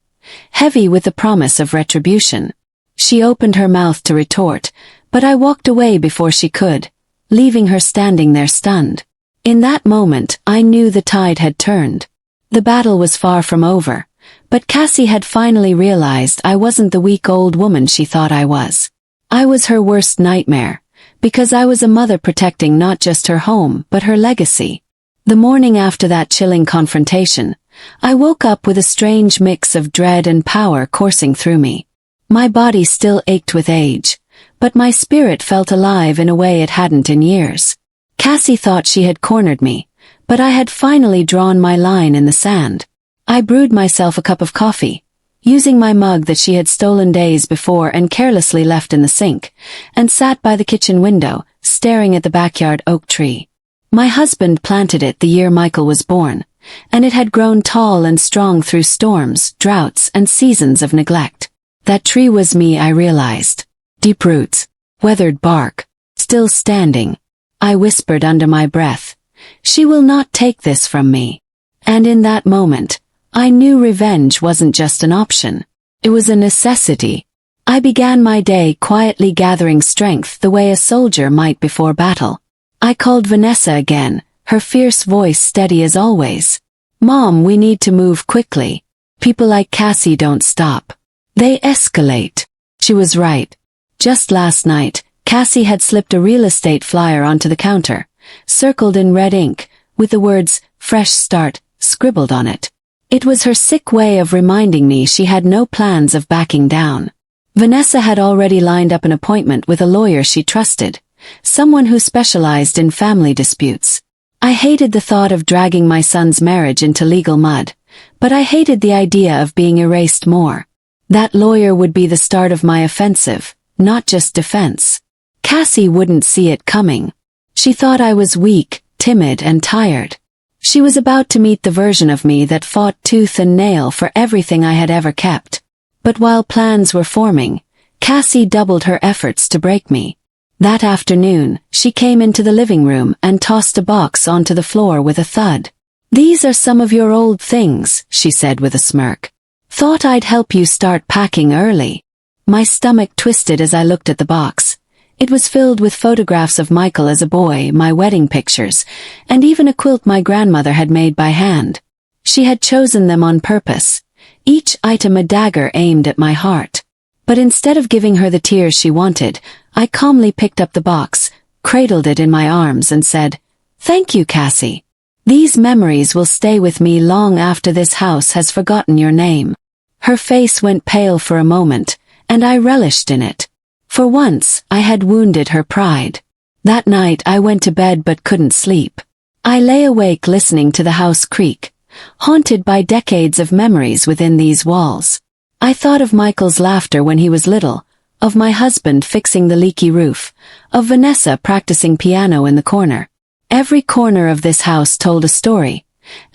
heavy with the promise of retribution. She opened her mouth to retort, but I walked away before she could, leaving her standing there stunned. In that moment, I knew the tide had turned. The battle was far from over, but Cassie had finally realized I wasn't the weak old woman she thought I was. I was her worst nightmare, because I was a mother protecting not just her home, but her legacy. The morning after that chilling confrontation, I woke up with a strange mix of dread and power coursing through me. My body still ached with age, but my spirit felt alive in a way it hadn't in years. Cassie thought she had cornered me, but I had finally drawn my line in the sand. I brewed myself a cup of coffee, using my mug that she had stolen days before and carelessly left in the sink, and sat by the kitchen window, staring at the backyard oak tree. My husband planted it the year Michael was born, and it had grown tall and strong through storms, droughts, and seasons of neglect. That tree was me, I realized. Deep roots, weathered bark, still standing. I whispered under my breath, "She will not take this from me." And in that moment, I knew revenge wasn't just an option. It was a necessity. I began my day quietly gathering strength the way a soldier might before battle. I called Vanessa again, her fierce voice steady as always. "Mom, we need to move quickly. People like Cassie don't stop. They escalate." She was right. Just last night, Cassie had slipped a real estate flyer onto the counter, circled in red ink, with the words, "Fresh Start," scribbled on it. It was her sick way of reminding me she had no plans of backing down. Vanessa had already lined up an appointment with a lawyer she trusted, someone who specialized in family disputes. I hated the thought of dragging my son's marriage into legal mud, but I hated the idea of being erased more. That lawyer would be the start of my offensive, not just defense. Cassie wouldn't see it coming. She thought I was weak, timid, and tired. She was about to meet the version of me that fought tooth and nail for everything I had ever kept. But while plans were forming, Cassie doubled her efforts to break me. That afternoon, she came into the living room and tossed a box onto the floor with a thud. "These are some of your old things," she said with a smirk. "Thought I'd help you start packing early." My stomach twisted as I looked at the box. It was filled with photographs of Michael as a boy, my wedding pictures, and even a quilt my grandmother had made by hand. She had chosen them on purpose, each item a dagger aimed at my heart. But instead of giving her the tears she wanted, I calmly picked up the box, cradled it in my arms and said, "Thank you, Cassie. These memories will stay with me long after this house has forgotten your name." Her face went pale for a moment, and I relished in it. For once, I had wounded her pride. That night I went to bed but couldn't sleep. I lay awake listening to the house creak, haunted by decades of memories within these walls. I thought of Michael's laughter when he was little, of my husband fixing the leaky roof, of Vanessa practicing piano in the corner. Every corner of this house told a story,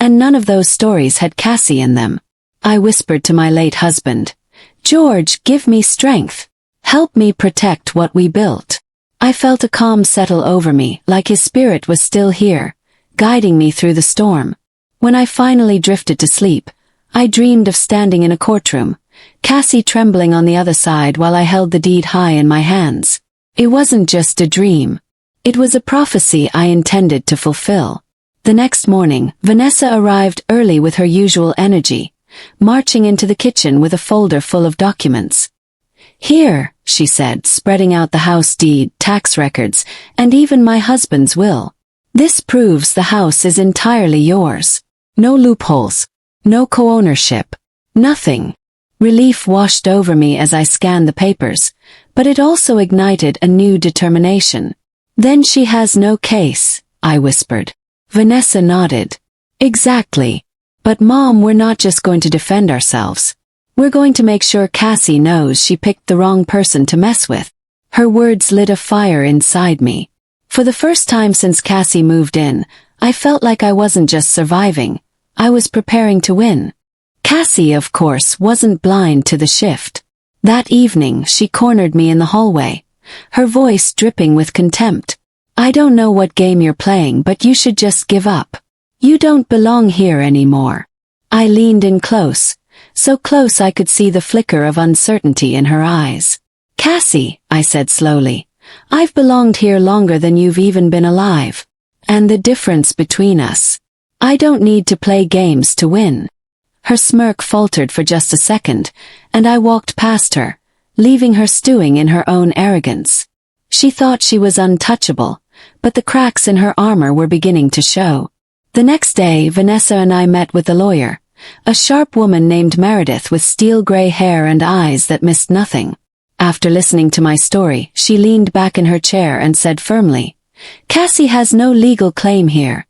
and none of those stories had Cassie in them. I whispered to my late husband, "George, give me strength. Help me protect what we built." I felt a calm settle over me, like his spirit was still here, guiding me through the storm. When I finally drifted to sleep, I dreamed of standing in a courtroom, Cassie trembling on the other side while I held the deed high in my hands. It wasn't just a dream. It was a prophecy I intended to fulfill. The next morning, Vanessa arrived early with her usual energy, marching into the kitchen with a folder full of documents. "Here," she said, spreading out the house deed, tax records, and even my husband's will. "This proves the house is entirely yours. No loopholes. No co-ownership. Nothing." Relief washed over me as I scanned the papers, but it also ignited a new determination. "Then she has no case," I whispered. Vanessa nodded. "Exactly. But Mom, we're not just going to defend ourselves. We're going to make sure Cassie knows she picked the wrong person to mess with." Her words lit a fire inside me. For the first time since Cassie moved in, I felt like I wasn't just surviving, I was preparing to win. Cassie, of course, wasn't blind to the shift. That evening, she cornered me in the hallway, her voice dripping with contempt. "I don't know what game you're playing, but you should just give up. You don't belong here anymore." I leaned in close, so close I could see the flicker of uncertainty in her eyes. "Cassie," I said slowly, "I've belonged here longer than you've even been alive. And the difference between us. I don't need to play games to win." Her smirk faltered for just a second, and I walked past her, leaving her stewing in her own arrogance. She thought she was untouchable, but the cracks in her armor were beginning to show. The next day, Vanessa and I met with the lawyer, a sharp woman named Meredith with steel-gray hair and eyes that missed nothing. After listening to my story, she leaned back in her chair and said firmly, "Cassie has no legal claim here.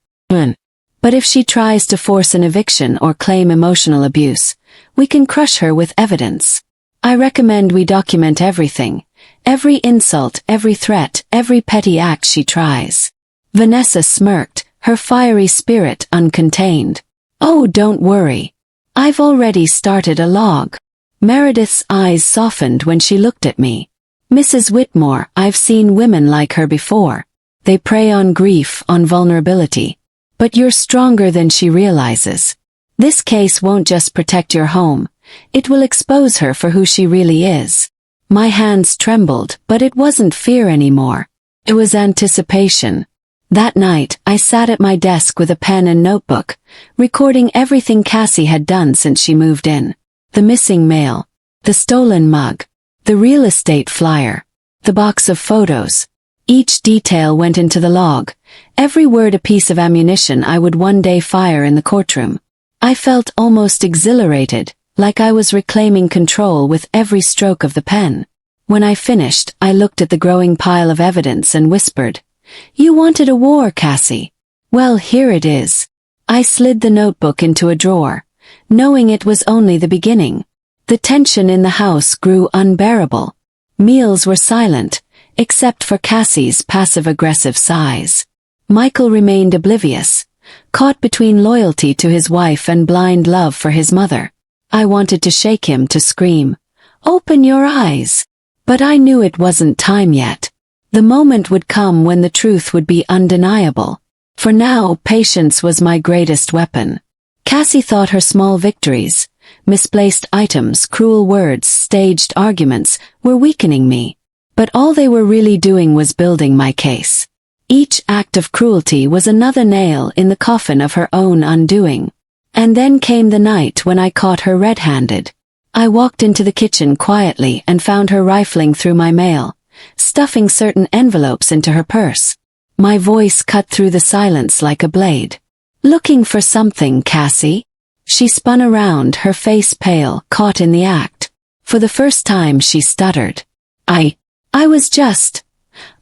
But if she tries to force an eviction or claim emotional abuse, we can crush her with evidence. I recommend we document everything, every insult, every threat, every petty act she tries." Vanessa smirked, her fiery spirit uncontained. "Oh, don't worry. I've already started a log." Meredith's eyes softened when she looked at me. "Mrs. Whitmore, I've seen women like her before. They prey on grief, on vulnerability. But you're stronger than she realizes. This case won't just protect your home, it will expose her for who she really is." My hands trembled, but it wasn't fear anymore. It was anticipation. That night, I sat at my desk with a pen and notebook, recording everything Cassie had done since she moved in. The missing mail, the stolen mug, the real estate flyer, the box of photos. Each detail went into the log, every word a piece of ammunition I would one day fire in the courtroom. I felt almost exhilarated, like I was reclaiming control with every stroke of the pen. When I finished, I looked at the growing pile of evidence and whispered, "You wanted a war, Cassie. Well, here it is." I slid the notebook into a drawer, knowing it was only the beginning. The tension in the house grew unbearable. Meals were silent, except for Cassie's passive-aggressive sighs. Michael remained oblivious, caught between loyalty to his wife and blind love for his mother. I wanted to shake him, to scream, "Open your eyes!" But I knew it wasn't time yet. The moment would come when the truth would be undeniable. For now, patience was my greatest weapon. Cassie thought her small victories, misplaced items, cruel words, staged arguments, were weakening me. But all they were really doing was building my case. Each act of cruelty was another nail in the coffin of her own undoing. And then came the night when I caught her red-handed. I walked into the kitchen quietly and found her rifling through my mail, stuffing certain envelopes into her purse. My voice cut through the silence like a blade. "Looking for something, Cassie?" She spun around, her face pale, caught in the act. For the first time she stuttered. I was just...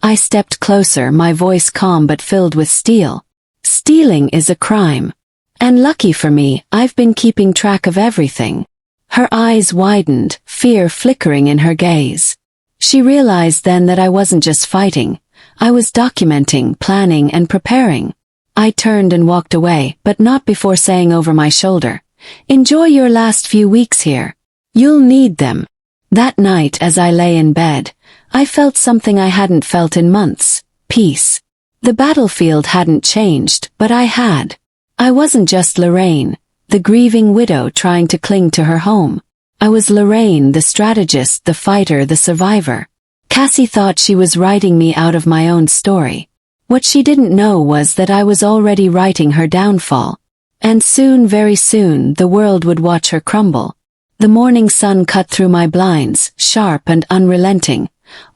I stepped closer, my voice calm but filled with steel. "Stealing is a crime. And lucky for me, I've been keeping track of everything." Her eyes widened, fear flickering in her gaze. She realized then that I wasn't just fighting. I was documenting, planning, and preparing. I turned and walked away, but not before saying over my shoulder, "Enjoy your last few weeks here. You'll need them." That night as I lay in bed, I felt something I hadn't felt in months: peace. The battlefield hadn't changed, but I had. I wasn't just Lorraine, the grieving widow trying to cling to her home. I was Lorraine, the strategist, the fighter, the survivor. Cassie thought she was writing me out of my own story. What she didn't know was that I was already writing her downfall. And soon, very soon, the world would watch her crumble. The morning sun cut through my blinds, sharp and unrelenting,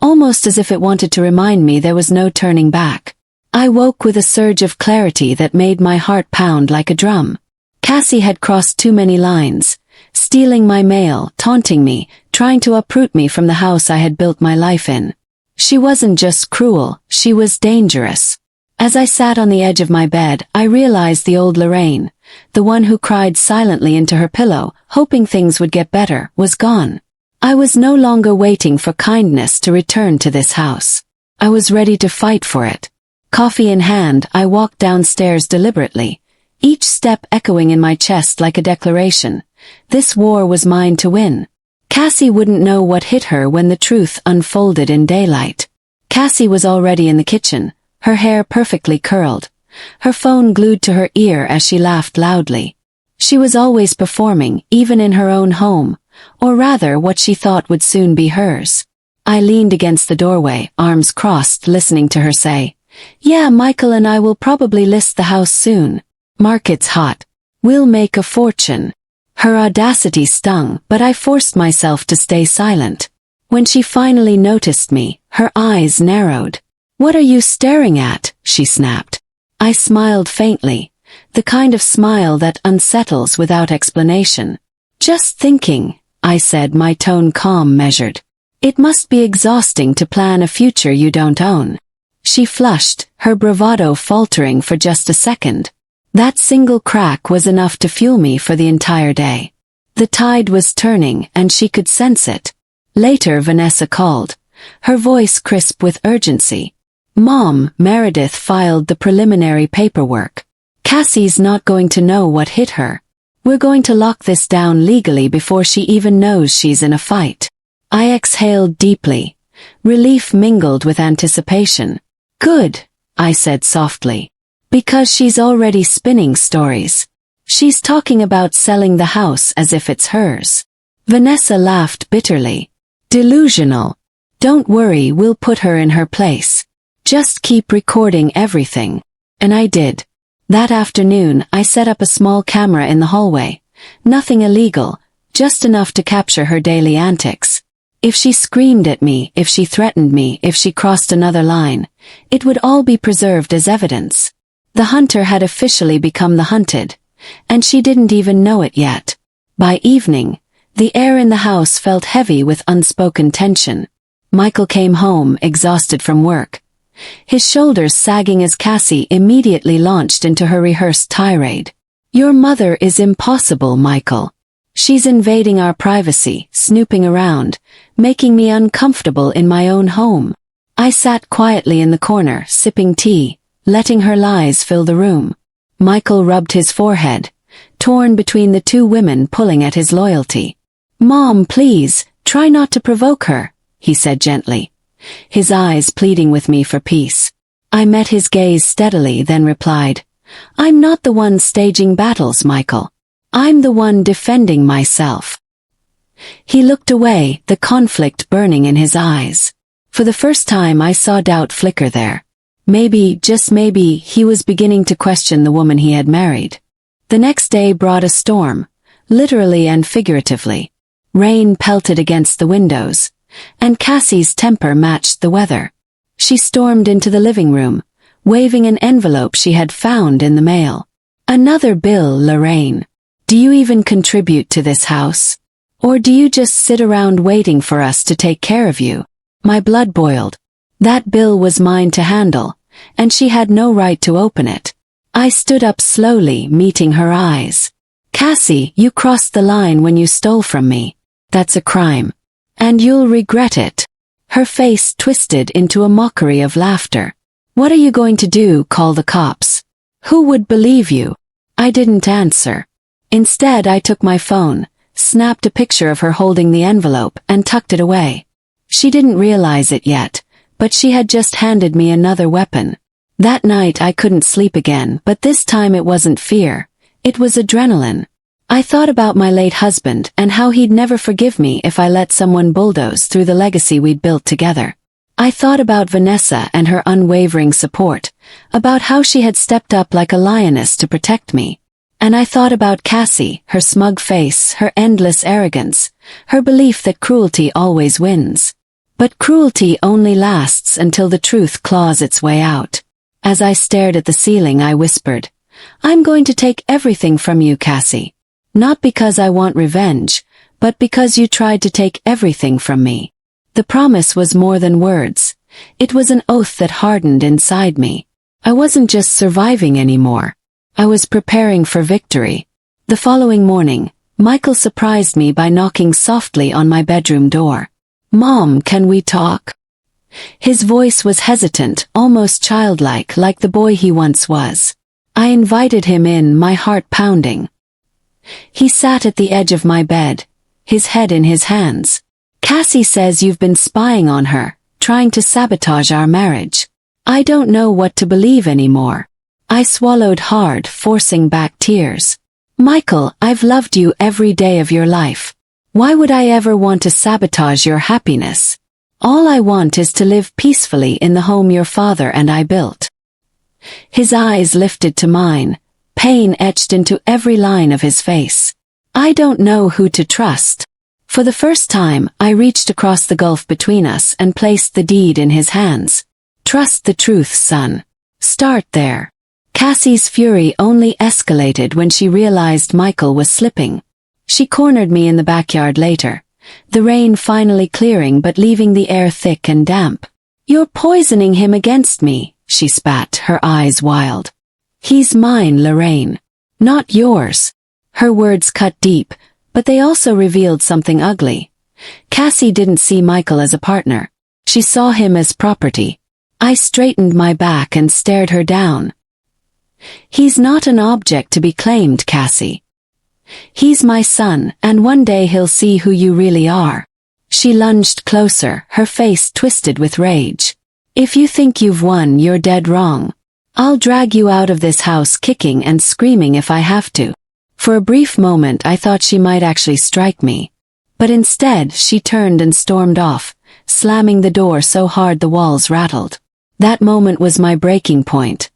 almost as if it wanted to remind me there was no turning back. I woke with a surge of clarity that made my heart pound like a drum. Cassie had crossed too many lines, stealing my mail, taunting me, trying to uproot me from the house I had built my life in. She wasn't just cruel, she was dangerous. As I sat on the edge of my bed, I realized the old Lorraine, the one who cried silently into her pillow, hoping things would get better, was gone. I was no longer waiting for kindness to return to this house. I was ready to fight for it. Coffee in hand, I walked downstairs deliberately, each step echoing in my chest like a declaration. This war was mine to win. Cassie wouldn't know what hit her when the truth unfolded in daylight. Cassie was already in the kitchen, her hair perfectly curled, her phone glued to her ear as she laughed loudly. She was always performing, even in her own home, or rather what she thought would soon be hers. I leaned against the doorway, arms crossed, listening to her say, "Yeah, Michael and I will probably list the house soon. Market's hot. We'll make a fortune." Her audacity stung, but I forced myself to stay silent. When she finally noticed me, her eyes narrowed. "What are you staring at?" she snapped. I smiled faintly, the kind of smile that unsettles without explanation. "Just thinking," I said, my tone calm, measured. "It must be exhausting to plan a future you don't own." She flushed, her bravado faltering for just a second. That single crack was enough to fuel me for the entire day. The tide was turning, and she could sense it. Later Vanessa called, her voice crisp with urgency. "Mom," Meredith filed the preliminary paperwork. "Cassie's not going to know what hit her. We're going to lock this down legally before she even knows she's in a fight." I exhaled deeply. Relief mingled with anticipation. "Good," I said softly. "Because she's already spinning stories. She's talking about selling the house as if it's hers." Vanessa laughed bitterly. "Delusional. Don't worry, we'll put her in her place. Just keep recording everything." And I did. That afternoon, I set up a small camera in the hallway. Nothing illegal, just enough to capture her daily antics. If she screamed at me, if she threatened me, if she crossed another line, it would all be preserved as evidence. The hunter had officially become the hunted, and she didn't even know it yet. By evening, the air in the house felt heavy with unspoken tension. Michael came home exhausted from work, his shoulders sagging as Cassie immediately launched into her rehearsed tirade. "Your mother is impossible, Michael. She's invading our privacy, snooping around, making me uncomfortable in my own home." I sat quietly in the corner, sipping tea, letting her lies fill the room. Michael rubbed his forehead, torn between the two women pulling at his loyalty. "Mom, please, try not to provoke her," he said gently, his eyes pleading with me for peace. I met his gaze steadily, then replied, "I'm not the one staging battles, Michael. I'm the one defending myself." He looked away, the conflict burning in his eyes. For the first time I saw doubt flicker there. Maybe, just maybe, he was beginning to question the woman he had married. The next day brought a storm, literally and figuratively. Rain pelted against the windows, and Cassie's temper matched the weather. She stormed into the living room, waving an envelope she had found in the mail. "Another bill, Lorraine. Do you even contribute to this house? Or do you just sit around waiting for us to take care of you?" My blood boiled. That bill was mine to handle, and she had no right to open it. I stood up slowly, meeting her eyes. "Cassie, you crossed the line when you stole from me. That's a crime. And you'll regret it." Her face twisted into a mockery of laughter. "What are you going to do, call the cops? Who would believe you?" I didn't answer. Instead, I took my phone, snapped a picture of her holding the envelope, and tucked it away. She didn't realize it yet, but she had just handed me another weapon. That night I couldn't sleep again, but this time it wasn't fear. It was adrenaline. I thought about my late husband and how he'd never forgive me if I let someone bulldoze through the legacy we'd built together. I thought about Vanessa and her unwavering support, about how she had stepped up like a lioness to protect me. And I thought about Cassie, her smug face, her endless arrogance, her belief that cruelty always wins. But cruelty only lasts until the truth claws its way out. As I stared at the ceiling, I whispered, "I'm going to take everything from you, Cassie. Not because I want revenge, but because you tried to take everything from me." The promise was more than words. It was an oath that hardened inside me. I wasn't just surviving anymore. I was preparing for victory. The following morning, Michael surprised me by knocking softly on my bedroom door. "Mom, can we talk?" His voice was hesitant, almost childlike, like the boy he once was. I invited him in, my heart pounding. He sat at the edge of my bed, his head in his hands. "Cassie says you've been spying on her, trying to sabotage our marriage. I don't know what to believe anymore." I swallowed hard, forcing back tears. "Michael, I've loved you every day of your life. Why would I ever want to sabotage your happiness? All I want is to live peacefully in the home your father and I built." His eyes lifted to mine, pain etched into every line of his face. I don't know who to trust. For the first time, I reached across the gulf between us and placed the deed in his hands. "Trust the truth, son. Start there." Cassie's fury only escalated when she realized Michael was slipping. She cornered me in the backyard later, the rain finally clearing but leaving the air thick and damp. "You're poisoning him against me," she spat, her eyes wild. "He's mine, Lorraine. Not yours." Her words cut deep, but they also revealed something ugly. Cassie didn't see Michael as a partner. She saw him as property. I straightened my back and stared her down. "He's not an object to be claimed, Cassie. He's my son, and one day he'll see who you really are." She lunged closer, her face twisted with rage. "If you think you've won, you're dead wrong. I'll drag you out of this house kicking and screaming if I have to." For a brief moment I thought she might actually strike me. But instead she turned and stormed off, slamming the door so hard the walls rattled. That moment was my breaking point.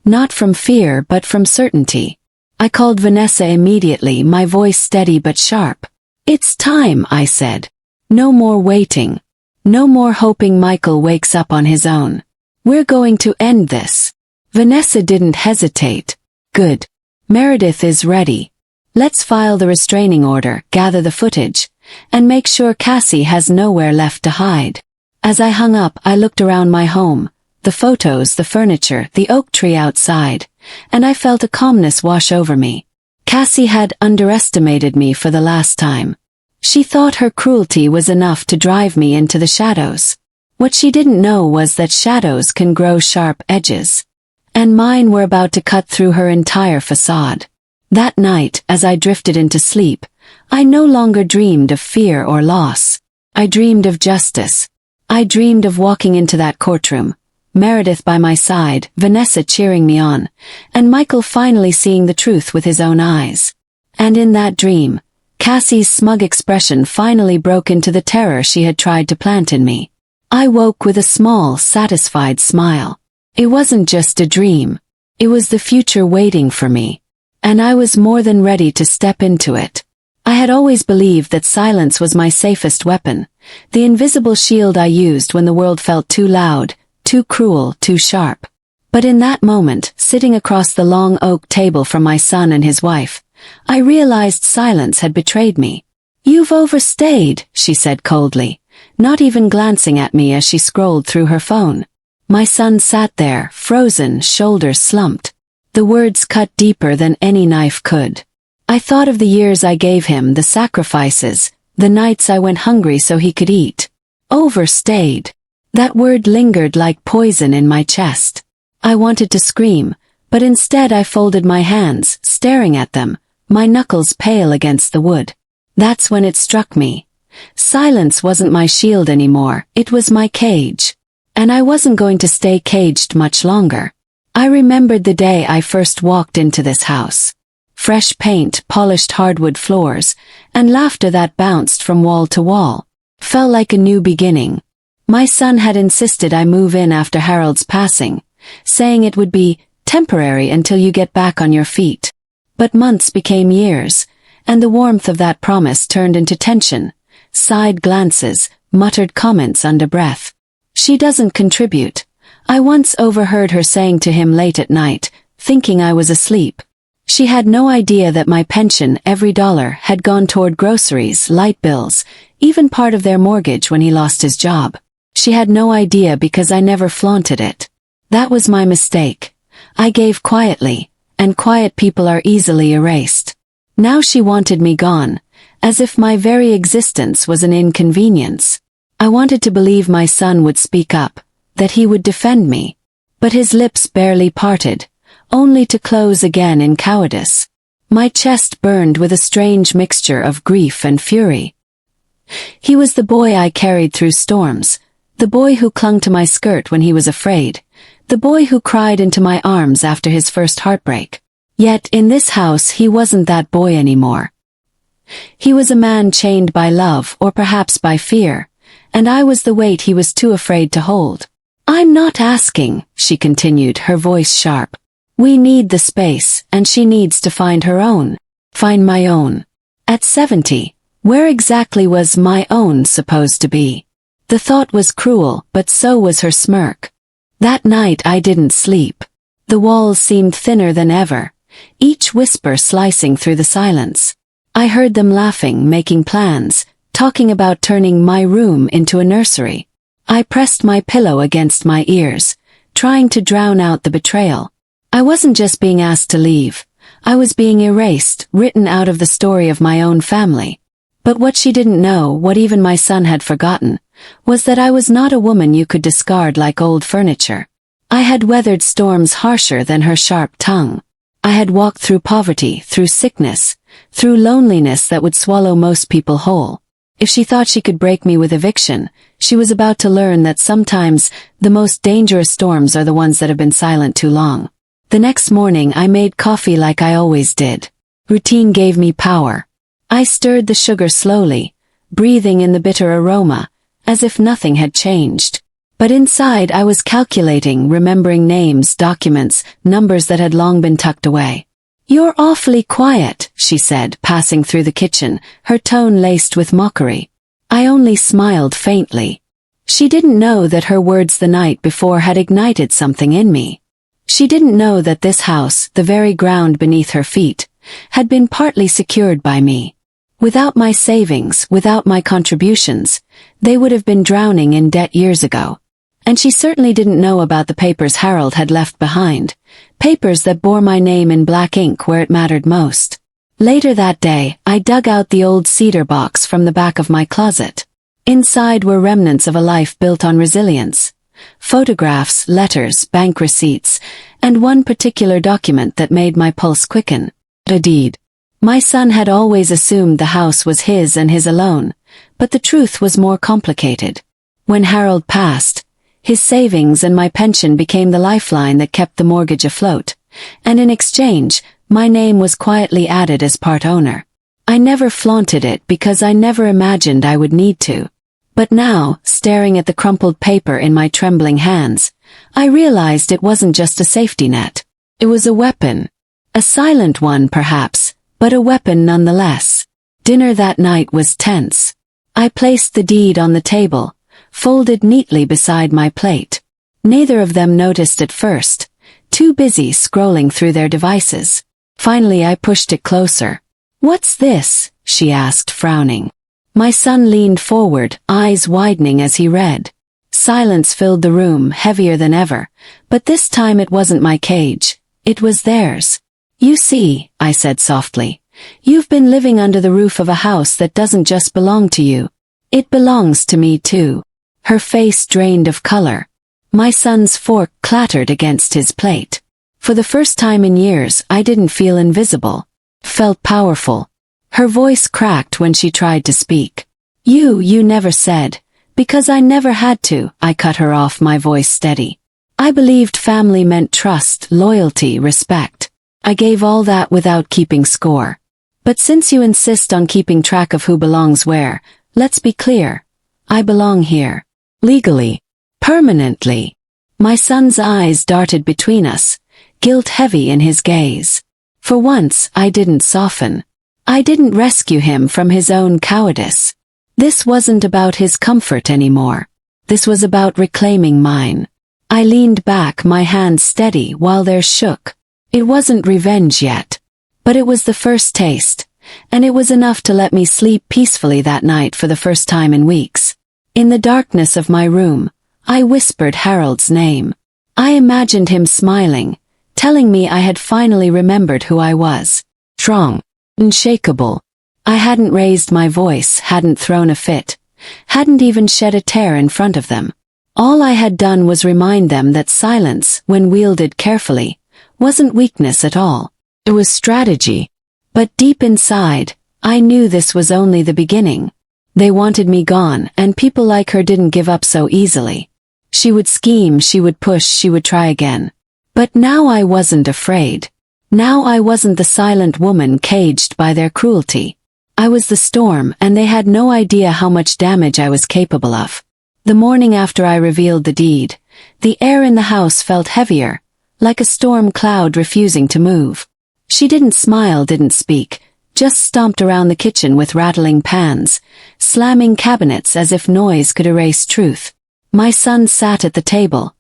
Not from fear but from certainty. I called Vanessa immediately, my voice steady but sharp. "It's time," I said. "No more waiting. No more hoping Michael wakes up on his own. We're going to end this." Vanessa didn't hesitate. "Good. Meredith is ready. Let's file the restraining order, gather the footage, and make sure Cassie has nowhere left to hide. As I hung up, I looked around my home, the photos, the furniture, the oak tree outside, and I felt a calmness wash over me. Cassie had underestimated me for the last time. She thought her cruelty was enough to drive me into the shadows. What she didn't know was that shadows can grow sharp edges. And mine were about to cut through her entire facade. That night, as I drifted into sleep, I no longer dreamed of fear or loss. I dreamed of justice. I dreamed of walking into that courtroom, Meredith by my side, Vanessa cheering me on, and Michael finally seeing the truth with his own eyes. And in that dream, Cassie's smug expression finally broke into the terror she had tried to plant in me. I woke with a small, satisfied smile. It wasn't just a dream. It was the future waiting for me. And I was more than ready to step into it. I had always believed that silence was my safest weapon, the invisible shield I used when the world felt too loud, too cruel, too sharp. But in that moment, sitting across the long oak table from my son and his wife, I realized silence had betrayed me. "You've overstayed," she said coldly, not even glancing at me as she scrolled through her phone. My son sat there, frozen, shoulders slumped. The words cut deeper than any knife could. I thought of the years I gave him, the sacrifices, the nights I went hungry so he could eat. Overstayed. That word lingered like poison in my chest. I wanted to scream, but instead I folded my hands, staring at them, my knuckles pale against the wood. That's when it struck me. Silence wasn't my shield anymore, it was my cage. And I wasn't going to stay caged much longer. I remembered the day I first walked into this house. Fresh paint, polished hardwood floors, and laughter that bounced from wall to wall. Felt like a new beginning. My son had insisted I move in after Harold's passing, saying it would be temporary until you get back on your feet. But months became years, and the warmth of that promise turned into tension, side glances, muttered comments under breath. "She doesn't contribute." I once overheard her saying to him late at night, thinking I was asleep. She had no idea that my pension, every dollar, had gone toward groceries, light bills, even part of their mortgage when he lost his job. She had no idea because I never flaunted it. That was my mistake. I gave quietly, and quiet people are easily erased. Now she wanted me gone, as if my very existence was an inconvenience. I wanted to believe my son would speak up, that he would defend me. But his lips barely parted, only to close again in cowardice. My chest burned with a strange mixture of grief and fury. He was the boy I carried through storms, the boy who clung to my skirt when he was afraid, the boy who cried into my arms after his first heartbreak. Yet in this house he wasn't that boy anymore. He was a man chained by love or perhaps by fear, and I was the weight he was too afraid to hold. "I'm not asking," she continued, her voice sharp. "We need the space, and she needs to find her own. Find my own." At 70, where exactly was my own supposed to be? The thought was cruel, but so was her smirk. That night I didn't sleep. The walls seemed thinner than ever, each whisper slicing through the silence. I heard them laughing, making plans, talking about turning my room into a nursery. I pressed my pillow against my ears, trying to drown out the betrayal. I wasn't just being asked to leave. I was being erased, written out of the story of my own family. But what she didn't know, what even my son had forgotten, was that I was not a woman you could discard like old furniture. I had weathered storms harsher than her sharp tongue. I had walked through poverty, through sickness, through loneliness that would swallow most people whole. If she thought she could break me with eviction, she was about to learn that sometimes the most dangerous storms are the ones that have been silent too long. The next morning I made coffee like I always did. Routine gave me power. I stirred the sugar slowly, breathing in the bitter aroma, as if nothing had changed. But inside I was calculating, remembering names, documents, numbers that had long been tucked away. "You're awfully quiet," she said, passing through the kitchen, her tone laced with mockery. I only smiled faintly. She didn't know that her words the night before had ignited something in me. She didn't know that this house, the very ground beneath her feet, had been partly secured by me. Without my savings, without my contributions, they would have been drowning in debt years ago. And she certainly didn't know about the papers Harold had left behind, papers that bore my name in black ink where it mattered most. Later that day, I dug out the old cedar box from the back of my closet. Inside were remnants of a life built on resilience. Photographs, letters, bank receipts, and one particular document that made my pulse quicken. A deed. My son had always assumed the house was his and his alone, but the truth was more complicated. When Harold passed, his savings and my pension became the lifeline that kept the mortgage afloat, and in exchange, my name was quietly added as part owner. I never flaunted it because I never imagined I would need to. But now, staring at the crumpled paper in my trembling hands, I realized it wasn't just a safety net. It was a weapon. A silent one, perhaps, but a weapon nonetheless. Dinner that night was tense. I placed the deed on the table, folded neatly beside my plate. Neither of them noticed at first, too busy scrolling through their devices. Finally I pushed it closer. "What's this?" she asked, frowning. My son leaned forward, eyes widening as he read. Silence filled the room, heavier than ever, but this time it wasn't my cage. It was theirs. "You see," I said softly, "you've been living under the roof of a house that doesn't just belong to you. It belongs to me too." Her face drained of color. My son's fork clattered against his plate. For the first time in years, I didn't feel invisible. Felt powerful. Her voice cracked when she tried to speak. You never said. Because I never had to," I cut her off, my voice steady. "I believed family meant trust, loyalty, respect. I gave all that without keeping score. But since you insist on keeping track of who belongs where, let's be clear. I belong here. Legally. Permanently." My son's eyes darted between us, guilt heavy in his gaze. For once, I didn't soften. I didn't rescue him from his own cowardice. This wasn't about his comfort anymore. This was about reclaiming mine. I leaned back, my hands steady while theirs shook. It wasn't revenge yet. But it was the first taste, and it was enough to let me sleep peacefully that night for the first time in weeks. In the darkness of my room, I whispered Harold's name. I imagined him smiling, telling me I had finally remembered who I was. Strong. Unshakable. I hadn't raised my voice, hadn't thrown a fit, hadn't even shed a tear in front of them. All I had done was remind them that silence, when wielded carefully, wasn't weakness at all. It was strategy. But deep inside, I knew this was only the beginning. They wanted me gone, and people like her didn't give up so easily. She would scheme, she would push, she would try again. But now I wasn't afraid. Now I wasn't the silent woman caged by their cruelty. I was the storm, and they had no idea how much damage I was capable of. The morning after I revealed the deed, the air in the house felt heavier, like a storm cloud refusing to move. She didn't smile, didn't speak, just stomped around the kitchen with rattling pans, slamming cabinets as if noise could erase truth. My son sat at the table,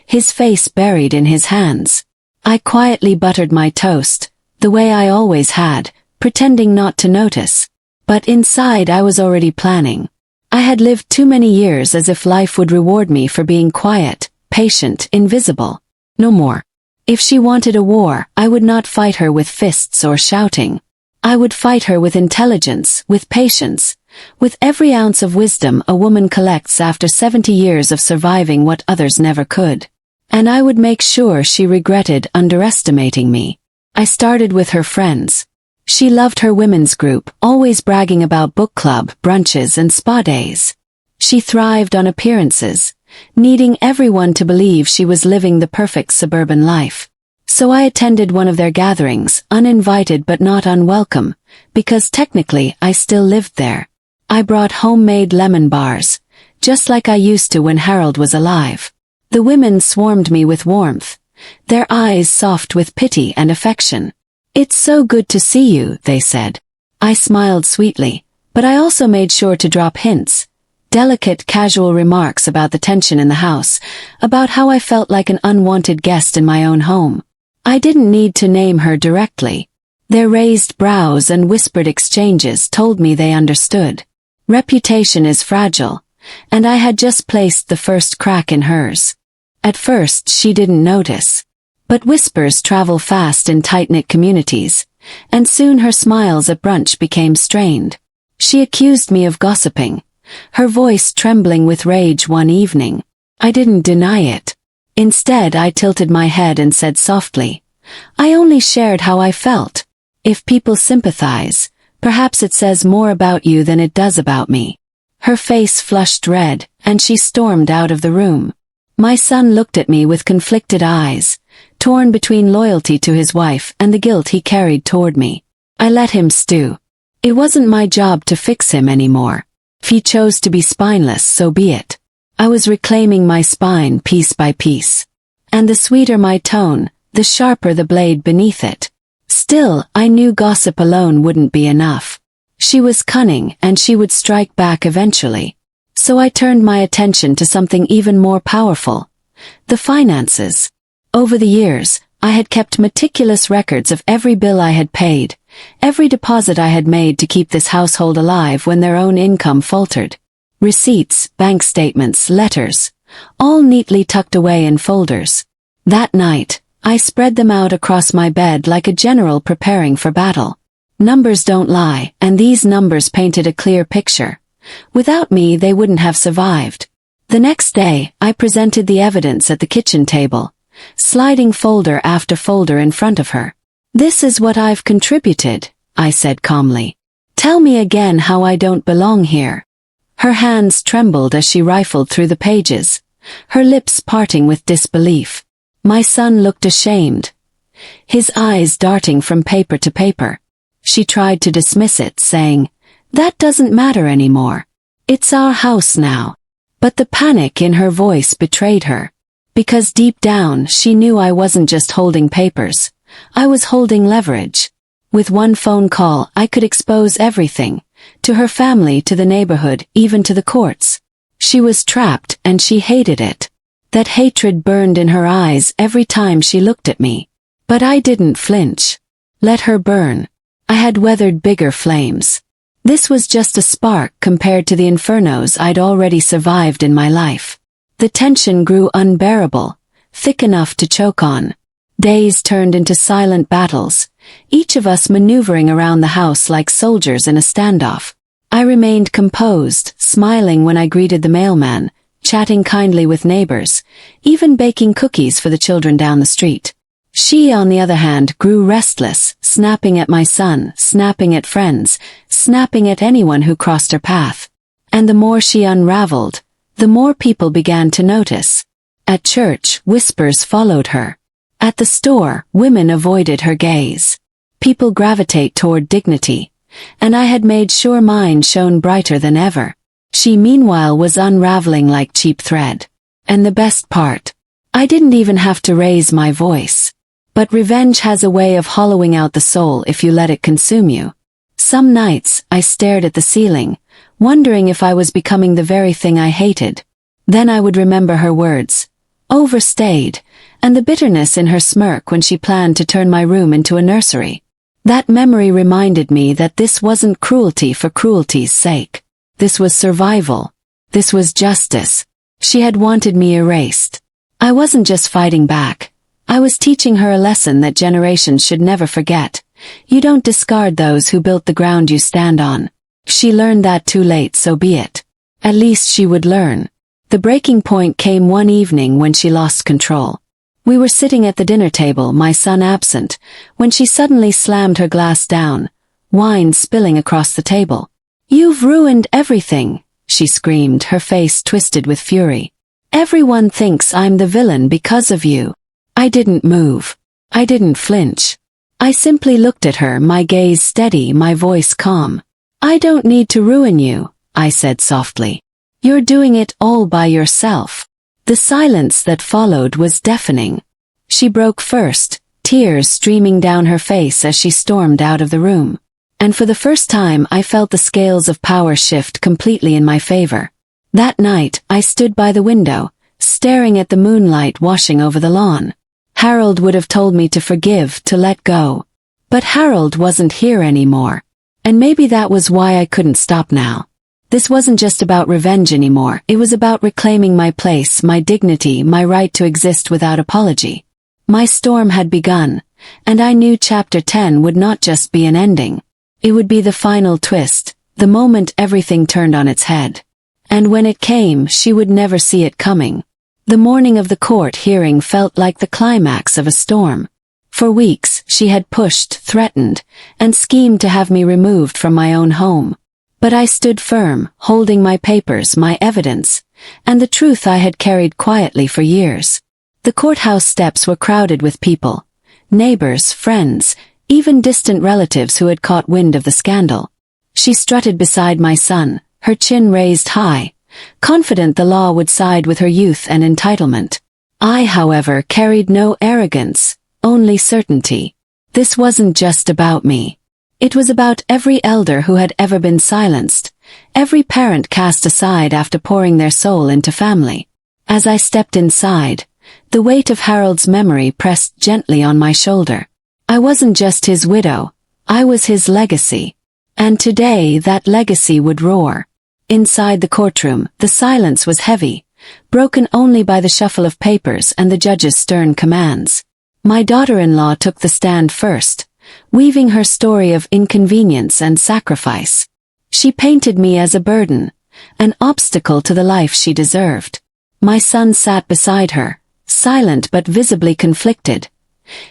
his face buried in his hands. I quietly buttered my toast, the way I always had, pretending not to notice. But inside I was already planning. I had lived too many years as if life would reward me for being quiet, patient, invisible. No more. If she wanted a war, I would not fight her with fists or shouting. I would fight her with intelligence, with patience, with every ounce of wisdom a woman collects after 70 years of surviving what others never could. And I would make sure she regretted underestimating me. I started with her friends. She loved her women's group, always bragging about book club, brunches, and spa days. She thrived on appearances, needing everyone to believe she was living the perfect suburban life. So I attended one of their gatherings, uninvited but not unwelcome, because technically I still lived there. I brought homemade lemon bars, just like I used to when Harold was alive. The women swarmed me with warmth, their eyes soft with pity and affection. "It's so good to see you," they said. I smiled sweetly, but I also made sure to drop hints. Delicate, casual remarks about the tension in the house, about how I felt like an unwanted guest in my own home. I didn't need to name her directly. Their raised brows and whispered exchanges told me they understood. Reputation is fragile, and I had just placed the first crack in hers. At first she didn't notice. But whispers travel fast in tight-knit communities, and soon her smiles at brunch became strained. She accused me of gossiping, her voice trembling with rage one evening. I didn't deny it. Instead, I tilted my head and said softly, "I only shared how I felt. If people sympathize, perhaps it says more about you than it does about me." Her face flushed red, and she stormed out of the room. My son looked at me with conflicted eyes, torn between loyalty to his wife and the guilt he carried toward me. I let him stew. It wasn't my job to fix him anymore. If he chose to be spineless, so be it. I was reclaiming my spine piece by piece. And the sweeter my tone, the sharper the blade beneath it. Still, I knew gossip alone wouldn't be enough. She was cunning, and she would strike back eventually. So I turned my attention to something even more powerful. The finances. Over the years, I had kept meticulous records of every bill I had paid, every deposit I had made to keep this household alive when their own income faltered. Receipts, bank statements, letters, all neatly tucked away in folders. That night, I spread them out across my bed like a general preparing for battle. Numbers don't lie, and these numbers painted a clear picture. Without me, they wouldn't have survived. The next day, I presented the evidence at the kitchen table, sliding folder after folder in front of her. "This is what I've contributed," I said calmly. "Tell me again how I don't belong here." Her hands trembled as she rifled through the pages, her lips parting with disbelief. My son looked ashamed, his eyes darting from paper to paper. She tried to dismiss it, saying, "That doesn't matter anymore. It's our house now." But the panic in her voice betrayed her. Because deep down, she knew I wasn't just holding papers. I was holding leverage. With one phone call, I could expose everything, to her family, to the neighborhood, even to the courts. She was trapped, and she hated it. That hatred burned in her eyes every time she looked at me. But I didn't flinch. Let her burn. I had weathered bigger flames. This was just a spark compared to the infernos I'd already survived in my life. The tension grew unbearable, thick enough to choke on. Days turned into silent battles, each of us maneuvering around the house like soldiers in a standoff. I remained composed, smiling when I greeted the mailman, chatting kindly with neighbors, even baking cookies for the children down the street. She, on the other hand, grew restless, snapping at my son, snapping at friends, snapping at anyone who crossed her path. And the more she unraveled, the more people began to notice. At church, whispers followed her. At the store, women avoided her gaze. People gravitate toward dignity, and I had made sure mine shone brighter than ever. She meanwhile was unraveling like cheap thread. And the best part, I didn't even have to raise my voice. But revenge has a way of hollowing out the soul if you let it consume you. Some nights, I stared at the ceiling, wondering if I was becoming the very thing I hated. Then I would remember her words, "Overstayed," and the bitterness in her smirk when she planned to turn my room into a nursery. That memory reminded me that this wasn't cruelty for cruelty's sake. This was survival. This was justice. She had wanted me erased. I wasn't just fighting back. I was teaching her a lesson that generations should never forget. You don't discard those who built the ground you stand on. She learned that too late, so be it. At least she would learn. The breaking point came one evening when she lost control. We were sitting at the dinner table, my son absent, when she suddenly slammed her glass down, wine spilling across the table. "You've ruined everything," she screamed, her face twisted with fury. "Everyone thinks I'm the villain because of you." I didn't move. I didn't flinch. I simply looked at her, my gaze steady, my voice calm. "I don't need to ruin you," I said softly. "You're doing it all by yourself." The silence that followed was deafening. She broke first, tears streaming down her face as she stormed out of the room. And for the first time I felt the scales of power shift completely in my favor. That night, I stood by the window, staring at the moonlight washing over the lawn. Harold would have told me to forgive, to let go. But Harold wasn't here anymore. And maybe that was why I couldn't stop now. This wasn't just about revenge anymore, it was about reclaiming my place, my dignity, my right to exist without apology. My storm had begun, and I knew chapter 10 would not just be an ending. It would be the final twist, the moment everything turned on its head. And when it came, she would never see it coming. The morning of the court hearing felt like the climax of a storm. For weeks, she had pushed, threatened, and schemed to have me removed from my own home. But I stood firm, holding my papers, my evidence, and the truth I had carried quietly for years. The courthouse steps were crowded with people. Neighbors, friends, even distant relatives who had caught wind of the scandal. She strutted beside my son, her chin raised high, confident the law would side with her youth and entitlement. I, however, carried no arrogance, only certainty. This wasn't just about me. It was about every elder who had ever been silenced, every parent cast aside after pouring their soul into family. As I stepped inside, the weight of Harold's memory pressed gently on my shoulder. I wasn't just his widow, I was his legacy. And today that legacy would roar. Inside the courtroom, the silence was heavy, broken only by the shuffle of papers and the judge's stern commands. My daughter-in-law took the stand first, weaving her story of inconvenience and sacrifice. She painted me as a burden, an obstacle to the life she deserved. My son sat beside her, silent but visibly conflicted,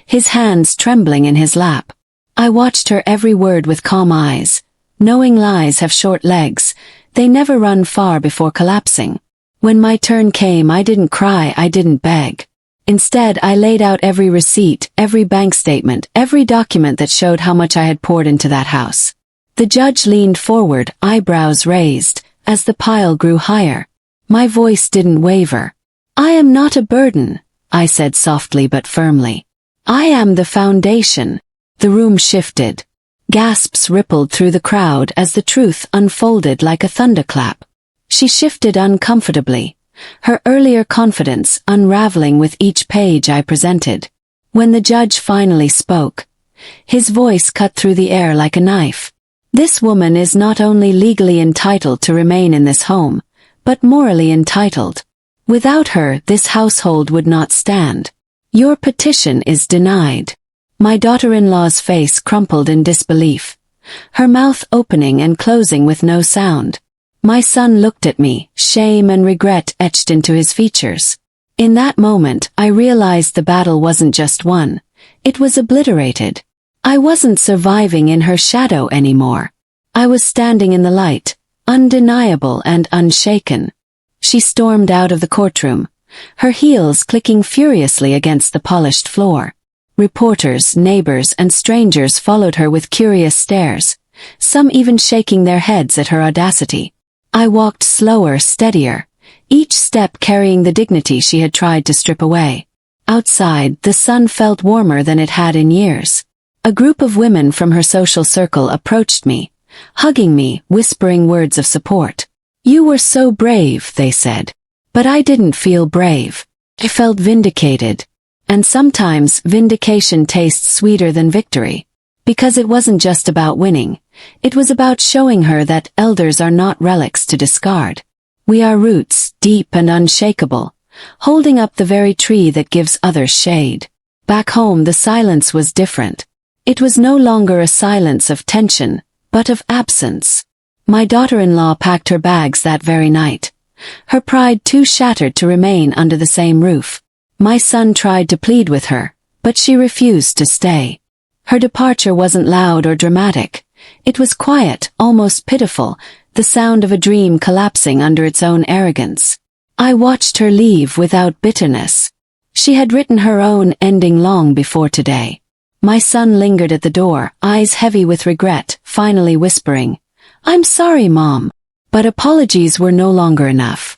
his hands trembling in his lap. I watched her every word with calm eyes. Knowing lies have short legs, they never run far before collapsing. When my turn came, I didn't cry, I didn't beg. Instead, I laid out every receipt, every bank statement, every document that showed how much I had poured into that house. The judge leaned forward, eyebrows raised, as the pile grew higher. My voice didn't waver. I am not a burden, I said softly but firmly. I am the foundation. The room shifted. Gasps rippled through the crowd as the truth unfolded like a thunderclap. She shifted uncomfortably, her earlier confidence unraveling with each page I presented. When the judge finally spoke, his voice cut through the air like a knife. This woman is not only legally entitled to remain in this home, but morally entitled. Without her, this household would not stand. Your petition is denied. My daughter-in-law's face crumpled in disbelief, her mouth opening and closing with no sound. My son looked at me, shame and regret etched into his features. In that moment, I realized the battle wasn't just won. It was obliterated. I wasn't surviving in her shadow anymore. I was standing in the light, undeniable and unshaken. She stormed out of the courtroom, her heels clicking furiously against the polished floor. Reporters, neighbors, and strangers followed her with curious stares, some even shaking their heads at her audacity. I walked slower, steadier, each step carrying the dignity she had tried to strip away. Outside, the sun felt warmer than it had in years. A group of women from her social circle approached me, hugging me, whispering words of support. You were so brave, they said. But I didn't feel brave. I felt vindicated. And sometimes vindication tastes sweeter than victory. Because it wasn't just about winning. It was about showing her that elders are not relics to discard. We are roots, deep and unshakable, holding up the very tree that gives others shade. Back home the silence was different. It was no longer a silence of tension, but of absence. My daughter-in-law packed her bags that very night, her pride too shattered to remain under the same roof. My son tried to plead with her, but she refused to stay. Her departure wasn't loud or dramatic. It was quiet, almost pitiful, the sound of a dream collapsing under its own arrogance. I watched her leave without bitterness. She had written her own ending long before today. My son lingered at the door, eyes heavy with regret, finally whispering, "I'm sorry, Mom." But apologies were no longer enough.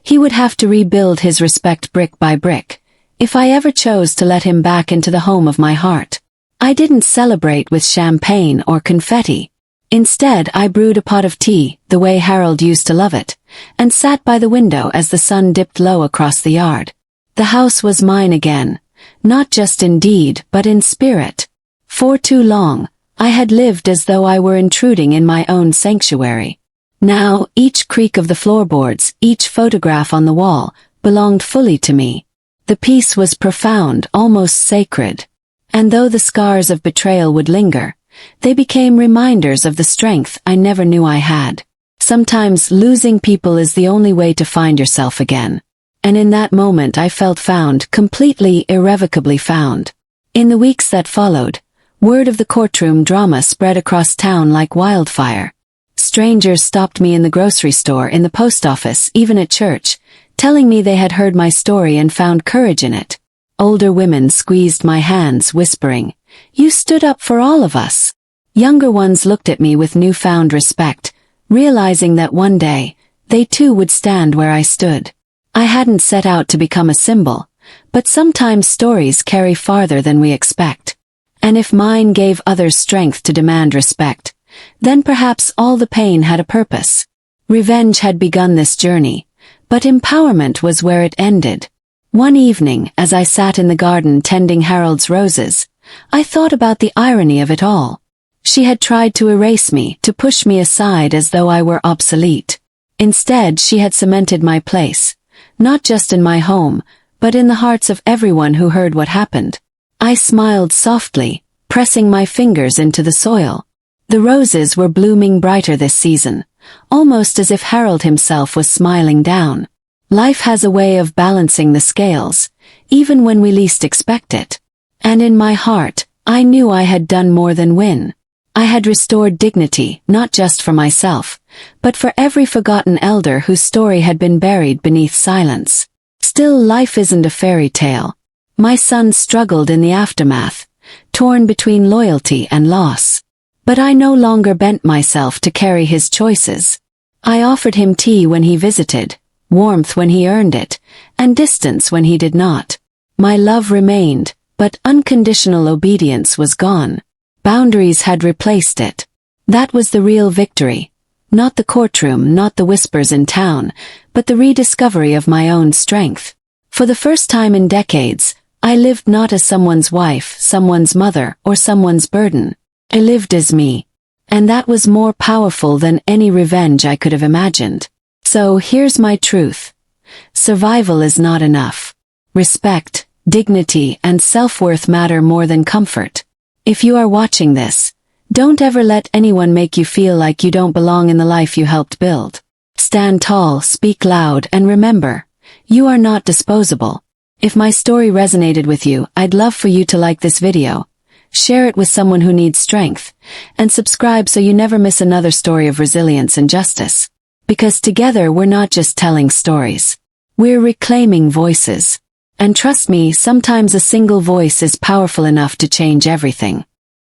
He would have to rebuild his respect brick by brick, if I ever chose to let him back into the home of my heart. I didn't celebrate with champagne or confetti. Instead, I brewed a pot of tea, the way Harold used to love it, and sat by the window as the sun dipped low across the yard. The house was mine again, not just in deed but in spirit. For too long, I had lived as though I were intruding in my own sanctuary. Now, each creak of the floorboards, each photograph on the wall, belonged fully to me. The peace was profound, almost sacred. And though the scars of betrayal would linger, they became reminders of the strength I never knew I had. Sometimes losing people is the only way to find yourself again. And in that moment I felt found, completely, irrevocably found. In the weeks that followed, word of the courtroom drama spread across town like wildfire. Strangers stopped me in the grocery store, in the post office, even at church, telling me they had heard my story and found courage in it. Older women squeezed my hands, whispering, "You stood up for all of us." Younger ones looked at me with newfound respect, realizing that one day, they too would stand where I stood. I hadn't set out to become a symbol, but sometimes stories carry farther than we expect. And if mine gave others strength to demand respect, then perhaps all the pain had a purpose. Revenge had begun this journey, but empowerment was where it ended. One evening, as I sat in the garden tending Harold's roses, I thought about the irony of it all. She had tried to erase me, to push me aside as though I were obsolete. Instead, she had cemented my place, not just in my home, but in the hearts of everyone who heard what happened. I smiled softly, pressing my fingers into the soil. The roses were blooming brighter this season, almost as if Harold himself was smiling down. Life has a way of balancing the scales, even when we least expect it. And in my heart, I knew I had done more than win. I had restored dignity, not just for myself, but for every forgotten elder whose story had been buried beneath silence. Still, life isn't a fairy tale. My son struggled in the aftermath, torn between loyalty and loss. But I no longer bent myself to carry his choices. I offered him tea when he visited, warmth when he earned it, and distance when he did not. My love remained, but unconditional obedience was gone. Boundaries had replaced it. That was the real victory. Not the courtroom, not the whispers in town, but the rediscovery of my own strength. For the first time in decades, I lived not as someone's wife, someone's mother, or someone's burden. I lived as me. And that was more powerful than any revenge I could have imagined. So here's my truth. Survival is not enough. Respect, dignity, and self-worth matter more than comfort. If you are watching this, don't ever let anyone make you feel like you don't belong in the life you helped build. Stand tall, speak loud, and remember, you are not disposable. If my story resonated with you, I'd love for you to like this video, share it with someone who needs strength, and subscribe so you never miss another story of resilience and justice. Because together we're not just telling stories. We're reclaiming voices. And trust me, sometimes a single voice is powerful enough to change everything.